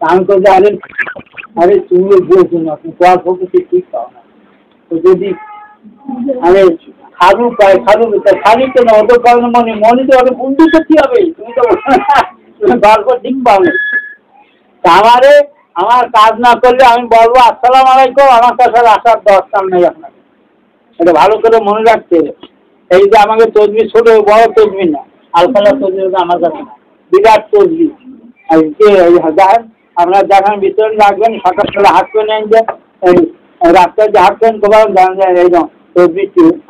আমি করছি আরে আরে তুমি বলছো না, তুমি তোমার পক্ষে ঠিক পাও না। তো যদি আরে খাদু পায় খাদু খালি কেন ওদের কারণে মনে মনে তো ওদের বন্ধু তো কি হবে, তুমি তো তুমি গল্প ঠিক পাও না। আমারে আমার কাজ না করলে আমি বলবো আসসালাম আলাইকুম, আমার কাছে আসার দরকার নেই আপনাকে, এটা ভালো করে মনে রাখতে হবে। এই যে আমাকে তসবি ছোট বড় তসবি না, আলফালা তসবি আমার কাছে না, বিরাট তসবি। আপনারা যখন ভিতরে রাখবেন সকালবেলা হাঁটবেন, এই যে রাস্তায় যে হাঁটবেন তোমার এইরকম তসবি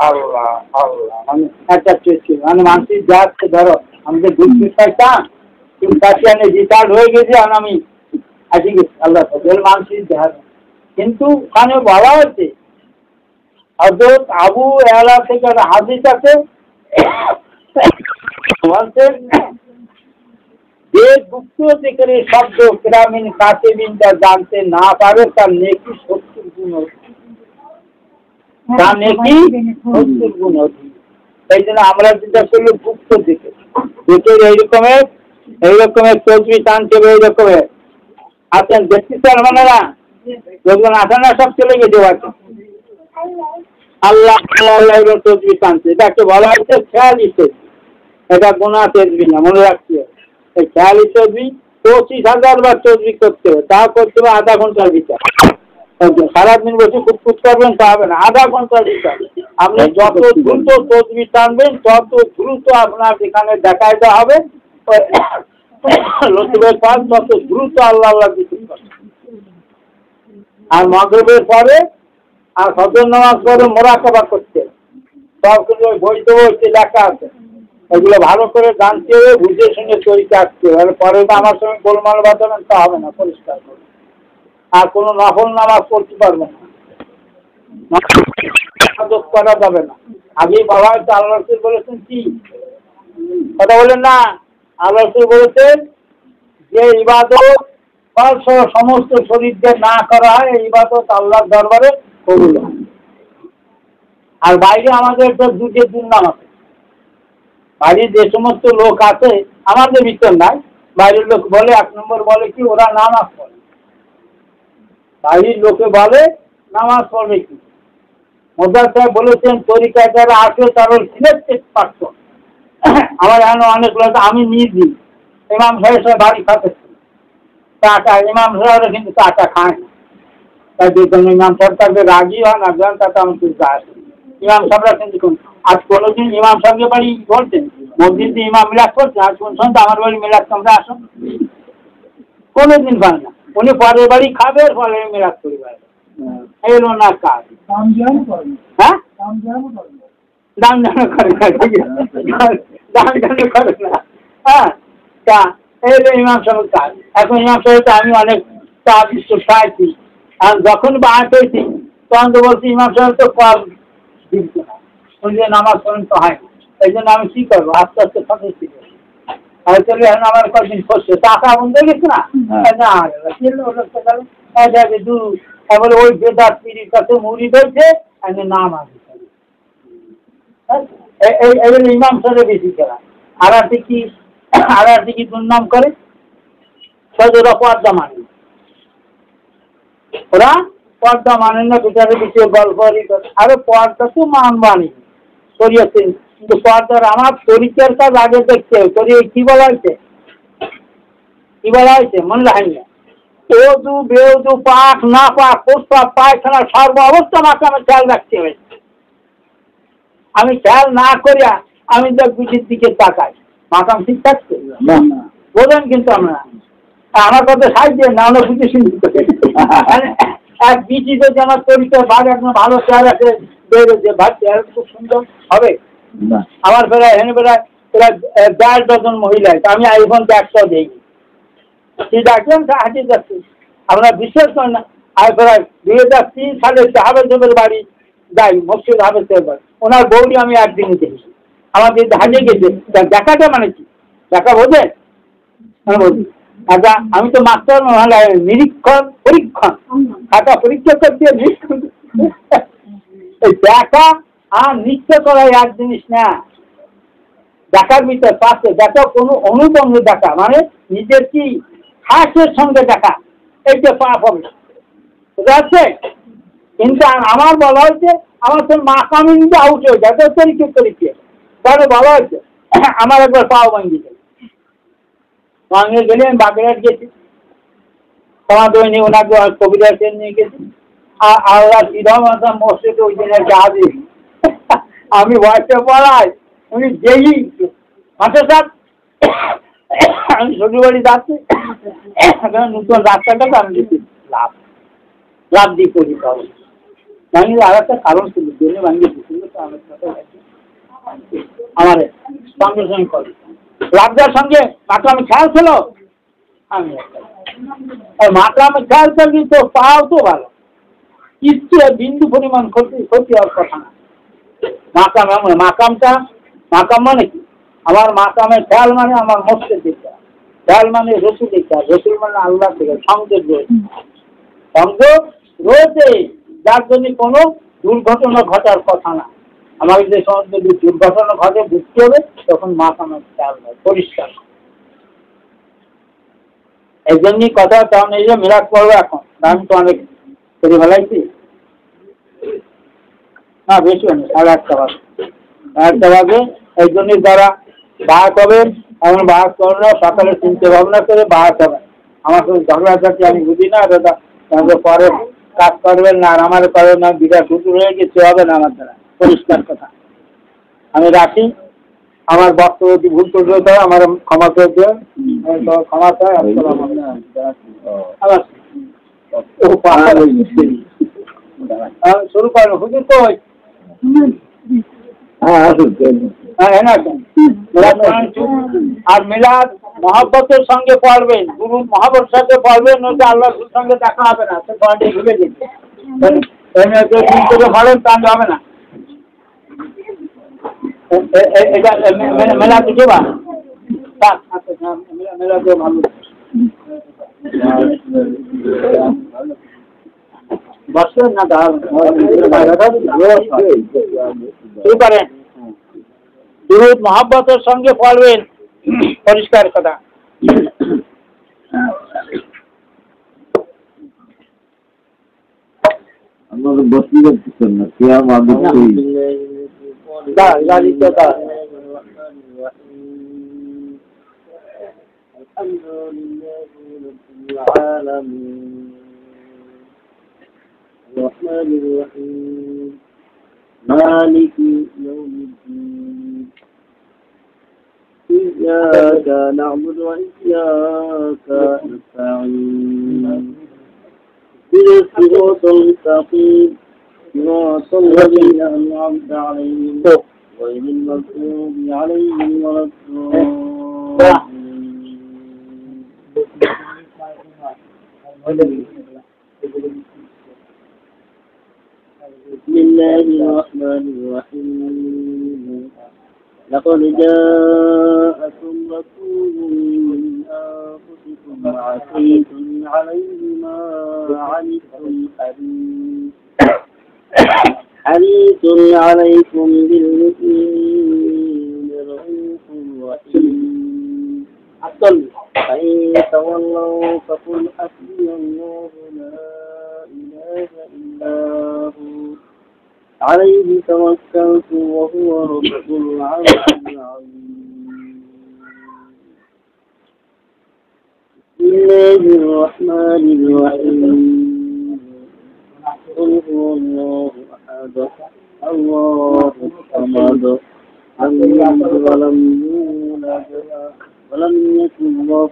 আল্লাহ আল্লাহ মানে একটা চেষ্টি মানে মানসিক যাচ্ছে। ধরো আমি যে ঘুরতে চাইতাম কিন্তু কাছে আমি রিটায়ার্ড হয়ে গেছি, আর আমি আসি গেছি আল্লাহ মানসিক দেখার। কিন্তু ওখানে বলা হয়েছে হযরত আবু ইয়ালা থেকে একটা হাদিস আছে, বলছেন যে গুপ্ত জিকিরের শব্দ কিরামিন কাতিবিনরা জানতে না পারে তার নেকি 70 গুণ অধিক, তার নেকি 70 গুণ অধিক। এই জন্য আমরা যেটা করলে গুপ্ত জিকির জিকির এইরকমের তসবিহ টানতে হবে, এইরকমের আছেন দেখতে চান মানেরা যখন আসে না সব চলে গেছে আছে আল্লাহ আল্লাহ তসবিহ টানছে, এটাকে বলা হচ্ছে খেয়ালি তসবিহ, এটা গোনা তসবিহ না, মনে রাখতে হবে। এই খেয়ালি তসবিহ 25,000 বার তসবিহ করতে হবে, তা করতে হবে আধা ঘন্টার ভিতর। সারাদিন বসে কুটকুট করবেন তা হবে না, আধা ঘন্টার ভিতর আপনি যত দ্রুত তসবিহ টানবেন তত দ্রুত আপনার যেখানে দেখায় দেওয়া হবে লতিফের পাল তত দ্রুত আল্লাহ আল্লাহ জিকির করবেন। আর মাগরিবের পরে আর ফজর নামাজ পড়ে মোরাকাবা করতে, সব কিছু বই তো হচ্ছে লেখা আছে, এগুলো ভালো করে জানতে হবে, বুঝে শুনে তরিকা আসতে হবে। পরে তো আমার সঙ্গে গোলমাল বাঁধাবেন তা হবে না, পরিষ্কার করবে। আর কোনো নফল নামাজ পড়তে পারবে না, করা যাবে না। আগেই বলা হয়েছে আল্লাহ রাসূল বলেছেন কি কথা বলেন না, আল্লাহ রাসূল বলেছেন যে ইবাদত সমস্ত শরীরকে না করা হয় এই ইবাদত আল্লাহর দরবারে কবুল হয়। আর বাইরে আমাদের তো দুটের দুর্নাম আছে, বাইরে যে সমস্ত লোক আছে আমাদের ভিতর নাই, বাইরের লোক বলে 1 নম্বর বলে কি ওরা নামাজ পড়ে, বাইরের লোকে বলে নামাজ পড়বে কি। মোদ্দার সাহেব বলেছেন তরিকায় যারা আসে তারা সিলেক্টেড পারসন। আমার এখানে অনেক লোক আমি নিজে ইমাম সাহেব বাড়ি খাতে চাটা ইমাম সাহেবরা কিন্তু চাটা খায় না, তাই দেখুন ইমাম সাহেব থাকবে রাজি হয় না যান তাতে আমি কিন্তু আসে ইমাম সাহেবরা কিন্তু আজ কোনোদিন ইমাম সাহেবকে বাড়ি বলছেন মসজিদে ইমাম মিলাদ করছে আজ কোন সন্ধ্যা আমার বাড়ি মিলাদ তোমরা আসো কোনোদিন পান না উনি পরের বাড়ি খাবে পরের মিলাদ পরিবার এলো না কাজ হ্যাঁ দাম জানো করে না দাম জানো করে না হ্যাঁ তা এলো ইমাম সাহেবের কাজ এখন ইমাম সাহেব আমি অনেক চা বিস্কুট খাইছি আর যখন বাহাত হয়েছি তখন তো বলছি ইমাম সাহেব তো কর দিচ্ছে না ওই যে নামাজ পড়েন তো হয় এই জন্য আমি কি করবো আস্তে আস্তে সন্তুষ্টি করবো আর চলে এখন আমার কদিন করছে টাকা বন্ধ হয়ে গেছে না বলে ওই বেদার পিড়ির কাছে মুড়ি ধরছে নাম আছে এগুলো ইমাম সাহেব বেশি খেলা আর কি দুর্নাম করে ওরা পর্দা মানে ওরা পর্দা মানে না বিচারে বিষয়ে গল্প আরে পর্দা তো মানবানি শরীয়তে কিন্তু পর্দার আমার পরিচয়ের কাজ আগে দেখতে হবে শরীর কি বলা হয়েছে মনে রাখেন না ওদু বেউদু পাক না পাক প্রস্তাব পায়খানা সর্ব অবস্থা মাকে আমার খেয়াল রাখতে হবে আমি খেয়াল না করিয়া আমি তো বুঝির দিকে তাকাই মাকাম ঠিক থাকছে বোঝেন কিন্তু আমরা আমার কথা সাহায্য না আমরা বুঝে শুনতে এক বিচি যদি আমার পরিচয় ভাগ একদম ভালো চেয়ার আছে বেরোচ্ছে ভাগ চেয়ার খুব সুন্দর হবে আমার বেড়ায় হেনে বেড়ায় প্রায় 1.5 ডজন মহিলায় আমি আইফোন 100 দিই কি ডাকলেন হাঁটি যাচ্ছি আপনারা বিশ্বাস করেন না আর প্রায় 2003 সালে হাবের জমের বাড়ি যাই মসজিদ হাবের জমের বাড়ি ওনার বউরি আমি একদিনই দেখেছি আমাদের হারিয়ে গেছে দেখাটা মানে কি দেখা বোঝেন আচ্ছা আমি তো মাস্টার নিরীক্ষণ পরীক্ষণ খাতা পরীক্ষা করতে নিরীক্ষণ দেখা আর নিশ্চয় করা এক জিনিস না দেখার ভিতর পাশে দেখা কোনো অনুপঙ্গ দেখা মানে নিজের কি হাসের সঙ্গে দেখা এইটা পাপ হবে বুঝতে পারছে কিন্তু আমার বলা হয়েছে আমার তো মাকামি কিন্তু আউট হয়ে যায় তরিকে তাহলে বলা হয়েছে আমার একবার পাও ভাঙি গেল ভাঙে গেলে আমি বাগেরহাট গেছি তোমার দই নিয়ে ওনাকে কবিতা নিয়ে গেছি আর আল্লাহ সিধা মসজিদে ওই দিনের জাহাজে আমি বয়সে পড়াই উনি যেই মাস্টার সাহেব আমি শ্বশুরবাড়ি যাচ্ছি নতুন রাস্তাটাকে আমি দেখি লাভ দিয়ে পড়িতে হবে ভাঙিয়ে আর একটা কারণ ছিল জন্য ভাঙিয়ে দিচ্ছিল তো আমার সাথে আমার সঙ্গে সঙ্গে করে লাভদার সঙ্গে মাকামে খেয়াল ছিল আমি মাকামে খেয়াল করবি তো পাও তো ভালো কিচ্ছু বিন্দু পরিমাণ ক্ষতি হওয়ার কথা না মাকাম মানে কি আমার মাকামের খেয়াল মানে আমার মস্তের দিকটা খেয়াল মানে রসুল দিকটা রসুল মানে আল্লাহ থেকে সংযোগ রয়েছে যার জন্য কোনো দুর্ঘটনা ঘটার কথা না আমাকে যে সমস্ত দুর্ঘটনা ঘটে বুঝতে হবে তখন মাকামের খেয়াল নয় পরিষ্কার এই জন্যই কথা তখন এই যে মিরাজ করবো এখন আমি তো অনেক করে ফেলাইছি না বেশি অনেক 1:30 বাজে এই জন্যই যারা বাহাত হবেন এমন বাহাত করবেন না সকালে চিন্তা ভাবনা করে বাহাত হবেন আমার সাথে ঝগড়াঝাটি আমি বুঝি না দাদা তাহলে পরে কাজ করবেন না আর আমার করবেন না বিরাট শুরু হয়ে গেছে হবে না আমার দ্বারা পরিষ্কার কথা আমি রাখি আমার বক্তব্য যদি ভুল করবে তো আমার ক্ষমা করে দিও ক্ষমা চাই শুরু করেন হুজুর কই আর মিলাদ মহব্বতের সঙ্গে পড়বেন গুরু মহাবর সাথে পড়বেন নয়তো আল্লাহর সঙ্গে দেখা হবে না সে পয়েন্টে ভুলে গেছে ভাবেন তাহলে হবে না এটা মেলা দিকে বা মেলা দিয়ে ভালো বসেন না শুরু করেন দুরূদ মহব্বতের সঙ্গে পড়বেন পরিষ্কার কথা আপনারা বসে যাচ্ছেন না কে আমাদের দা العالمين الرحمن الرحيم مالك يوم الدين إياك نعبد وإياك نستعين اهدنا الصراط المستقيم صراط الذين أنعمت عليهم غير المغضوب عليهم ولا الضالين بسم الله الرحمن الرحيم لقد جاءكم رسول من أنفسكم عزيز عليه ما عنتم حريص عليكم بالمؤمنين رؤوف رحيم فإن تولوا فقل حسبي الله لا إله إلا هو عليه توكلت وهو رب العرش العظيم بسم الله الرحمن الرحيم قل هو الله أحد الله الصمد لم يلد ولم يولد ولم يكن له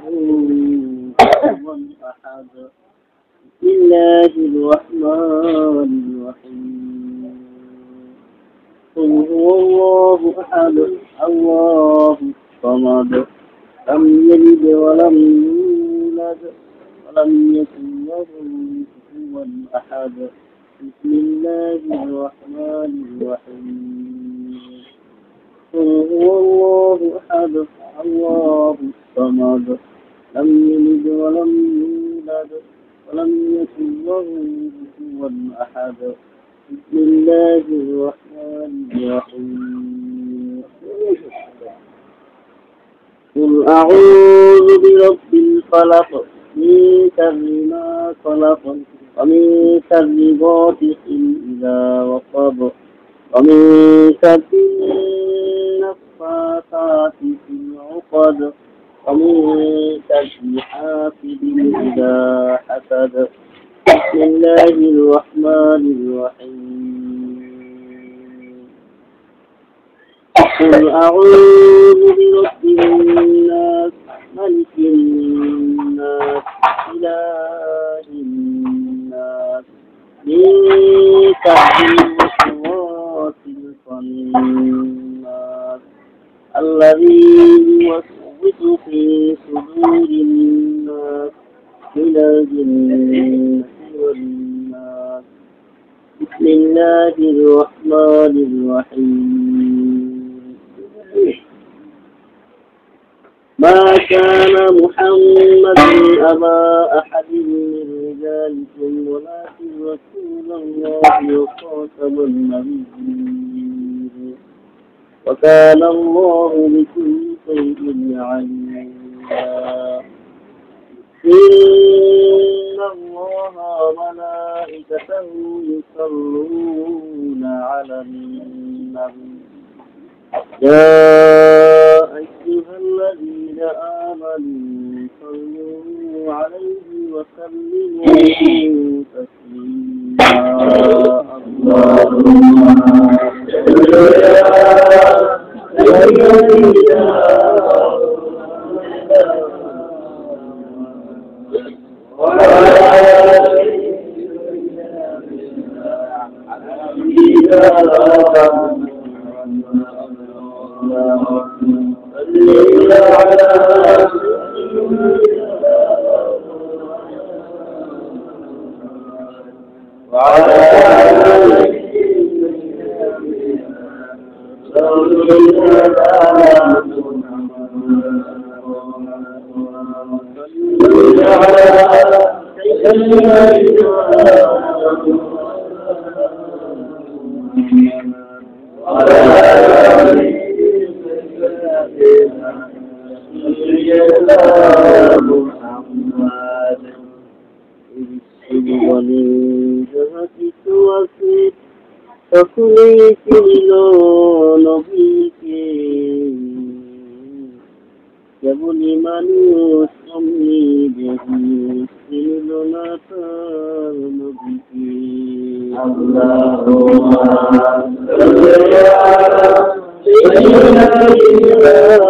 كفوا أحد بسم الله الرحمن الرحيم قل هو الله أحد الله الصمد لم يلد ولم يولد ولم يكن له كفوا أحد بسم الله الرحمن الرحيم قل هو الله أحد الله الصمد لم يلد ولم يولد ولم يكن له كفوا أحد بسم الله الرحمن الرحيم قل أعوذ برب الفلق من شر ما خلق ومن شر غاسق إذا وقب ومن شر النفاثات في العقد ومن شر حاسد إذا حسد بسم الله الرحمن الرحيم قل أعوذ برب الناس ملك الناس إله الناس من شر الوسواس الخناس الذي يوسوس في صدور الناس من الجنة والناس بسم الله الرحمن الرحيم ما كان محمد أبا أحد من رجالكم ولكن رسول الله وخاتم النبيين وكان الله بكل شيء عليما إن الله وملائكته يصلون على النبي يا أيها الذين آمنوا صلوا عليه وسلموا تسليما اللهم কেবলি মানুষ صلي به سيدنا النبي اللهم صل على سيدنا محمد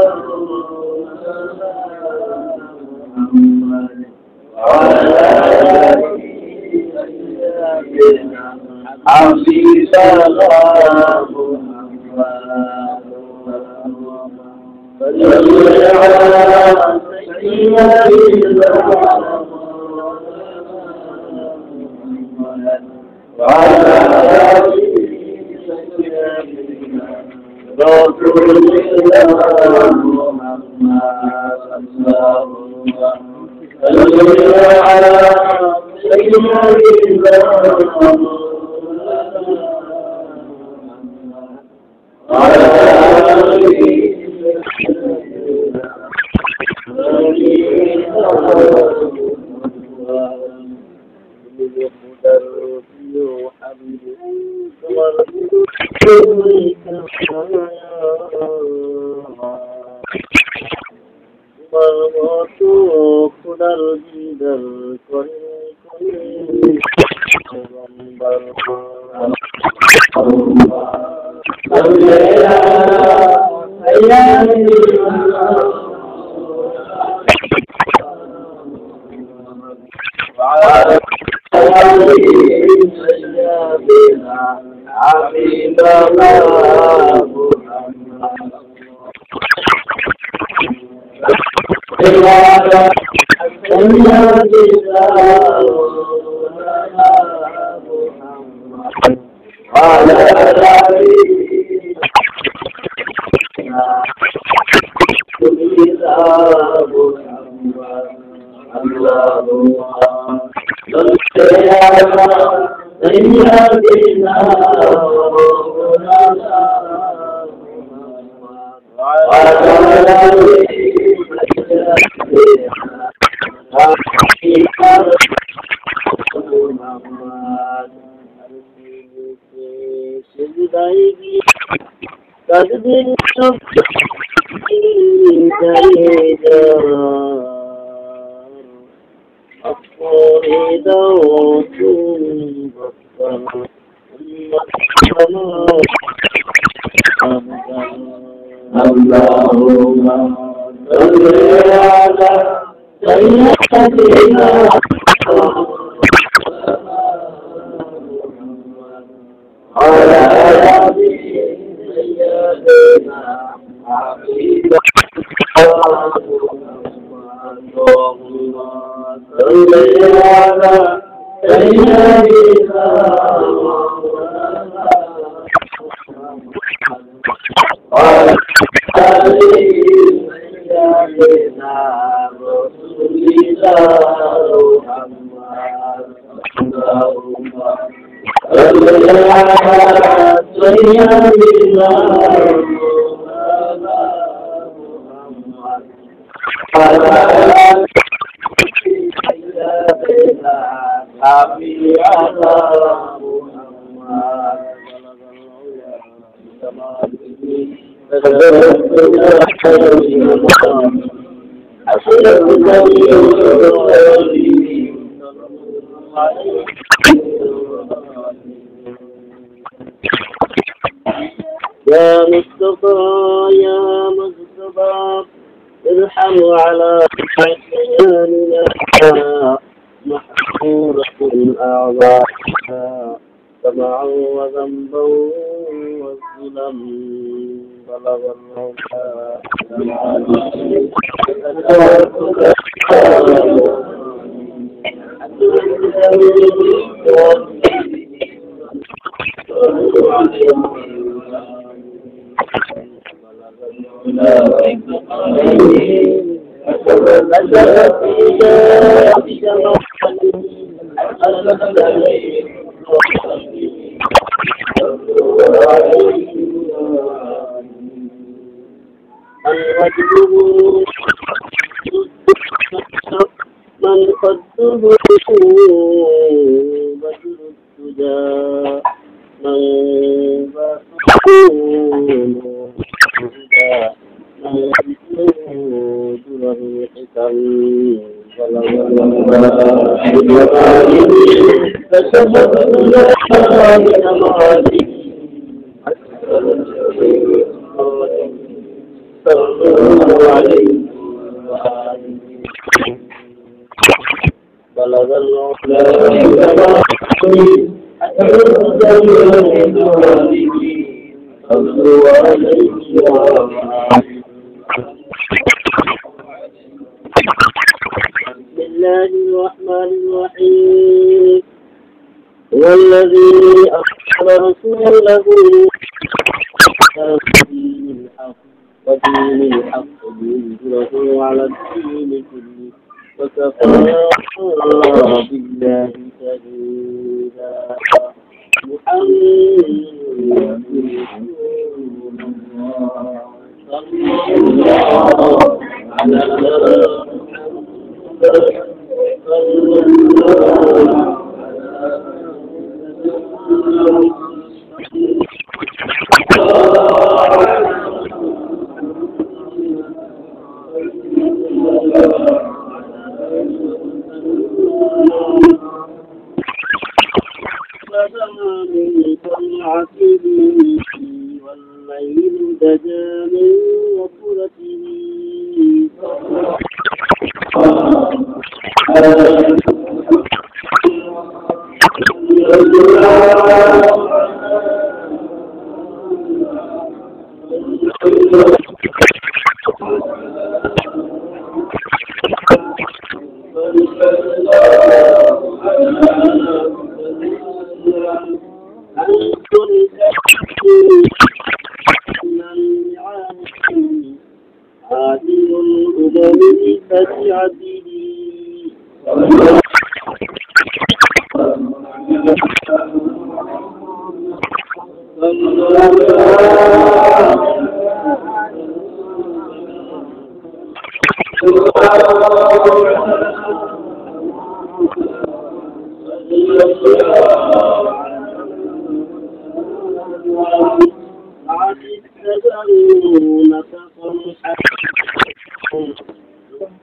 وعلى آله حبيب الله صل على سيدنا وعلى آله رسول الله محمد صل على سيدنا وعلى آله يا مصطفى يا مصطفى ارحم على حسننا محفورة الأعضاء سمعا وذنبا والظلم بلغ من قده بدر السجى من باسطه من درر الحكم بلغ العلا بسم الله الرحمن الرحيم والذي أرسل رسوله ودين الحق ليظهره على الدين كله وكفى بالله شهيدا محمد صلى الله على والليل دجى من وفرته عادل الأمم بشريعته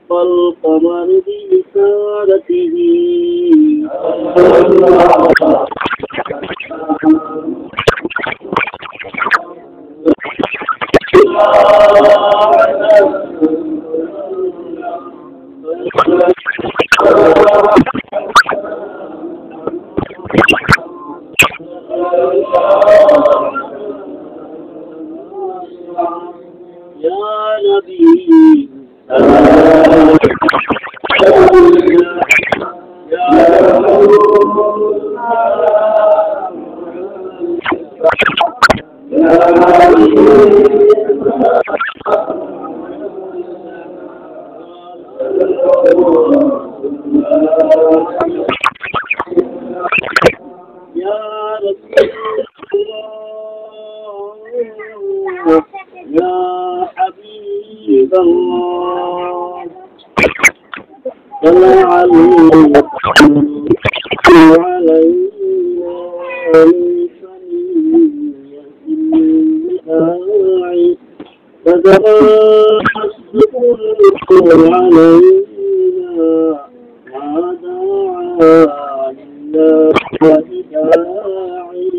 والقمر بإشارته يا نبي يا حبيب الله طلع علينا فدرى حسبكم علينا ما دعا لله داعي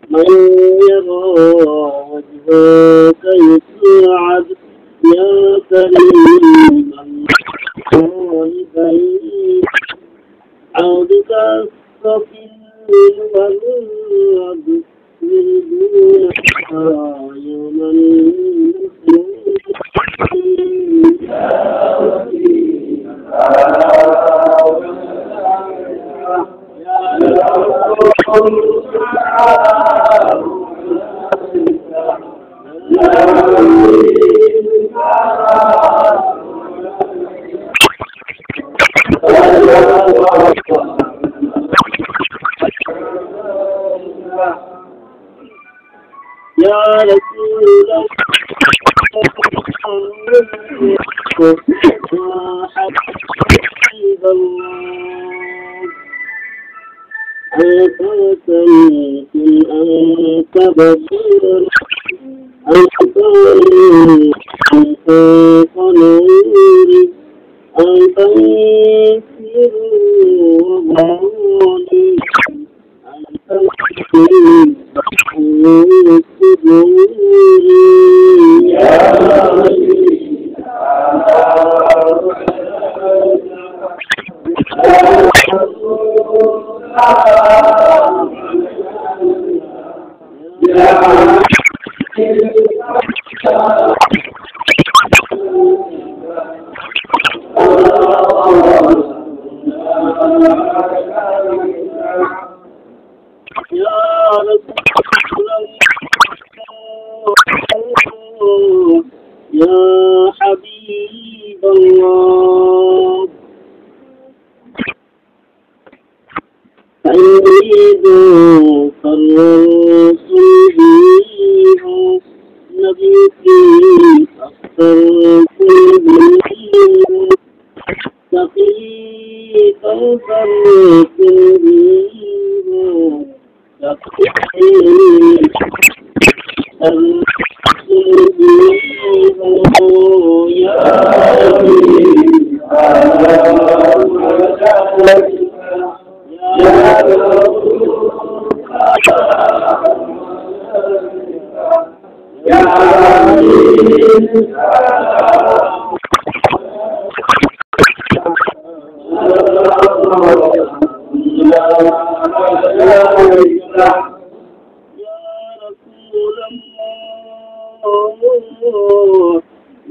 من يرى وجهك يسعد يا كريما بين عودك الصفي والرب يريدونك يوما يا رسول الله يا حبيب الله أنت سيف أنت بشير أنت قنور أنت سر وغالي أنت يا يا حبيب الله سيد فالرسول نبيك أفضل كل سقيك الفرق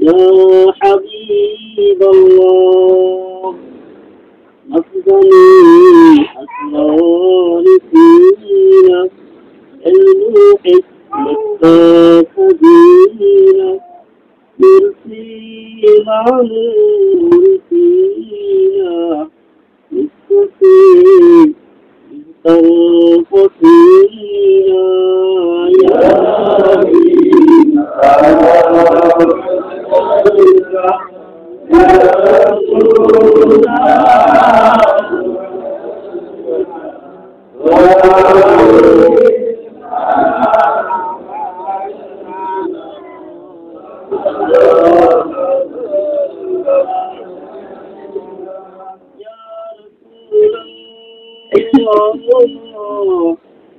يا حبيب الله أفضل أسرار فينا الموحد مستقدين يرسي العمور فينا مستقيم طرف فينا يا حبيب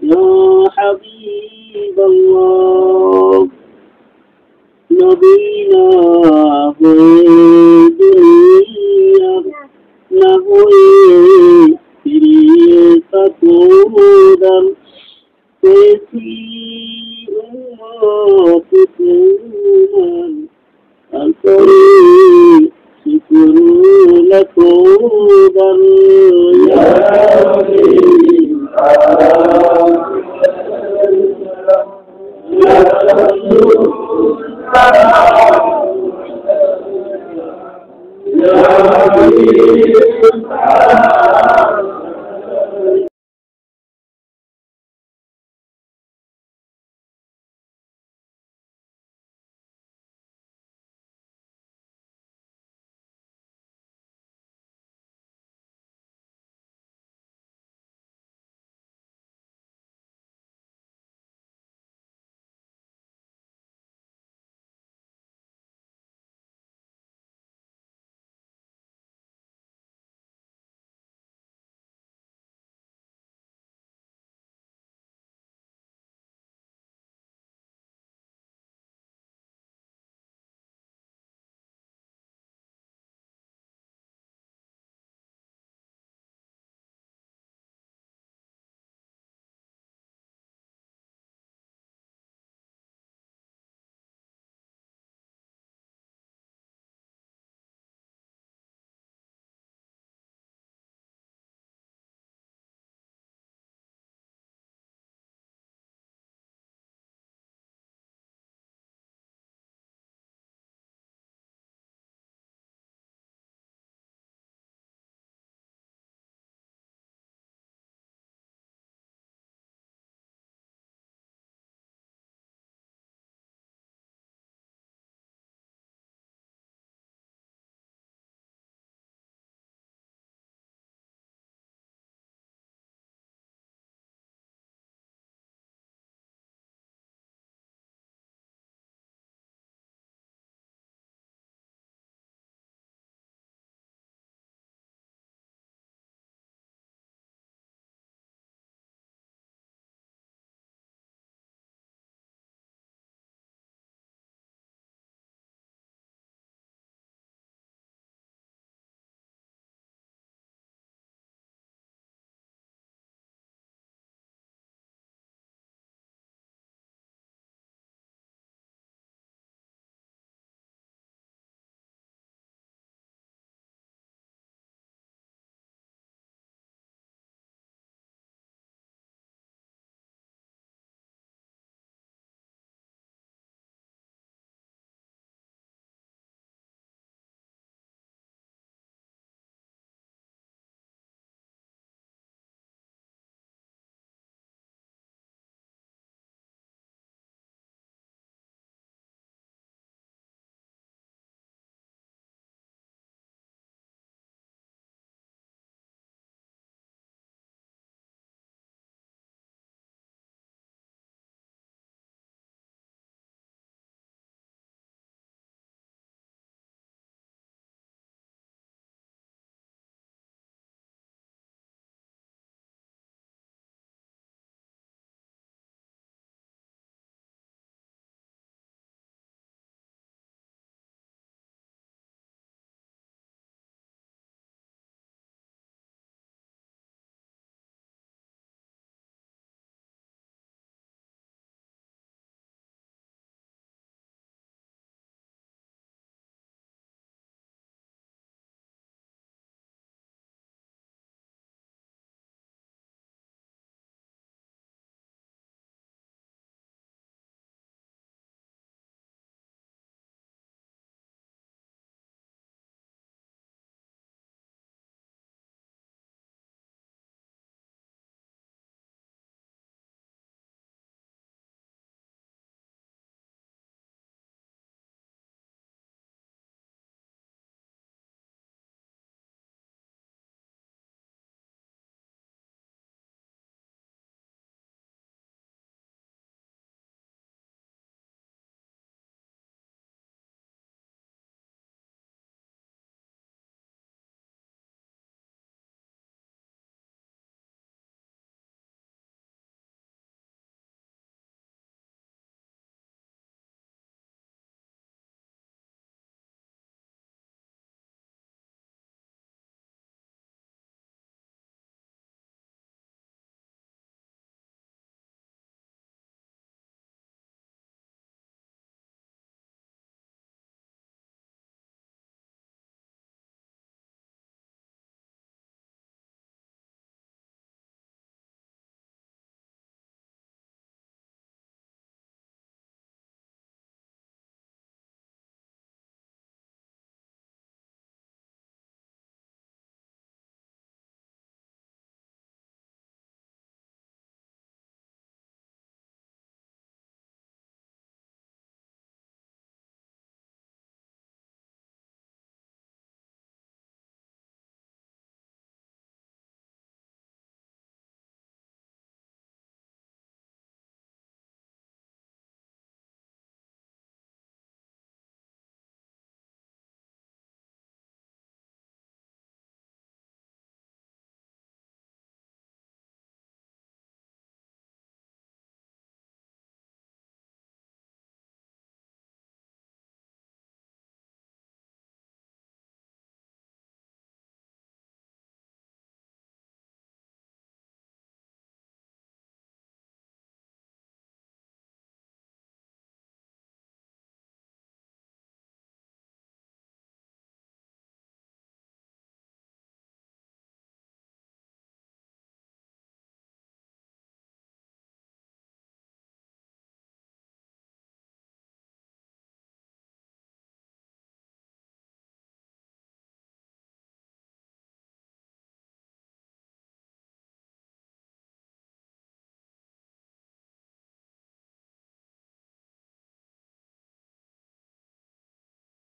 يا حبيب الله نبينا هو الدنيا له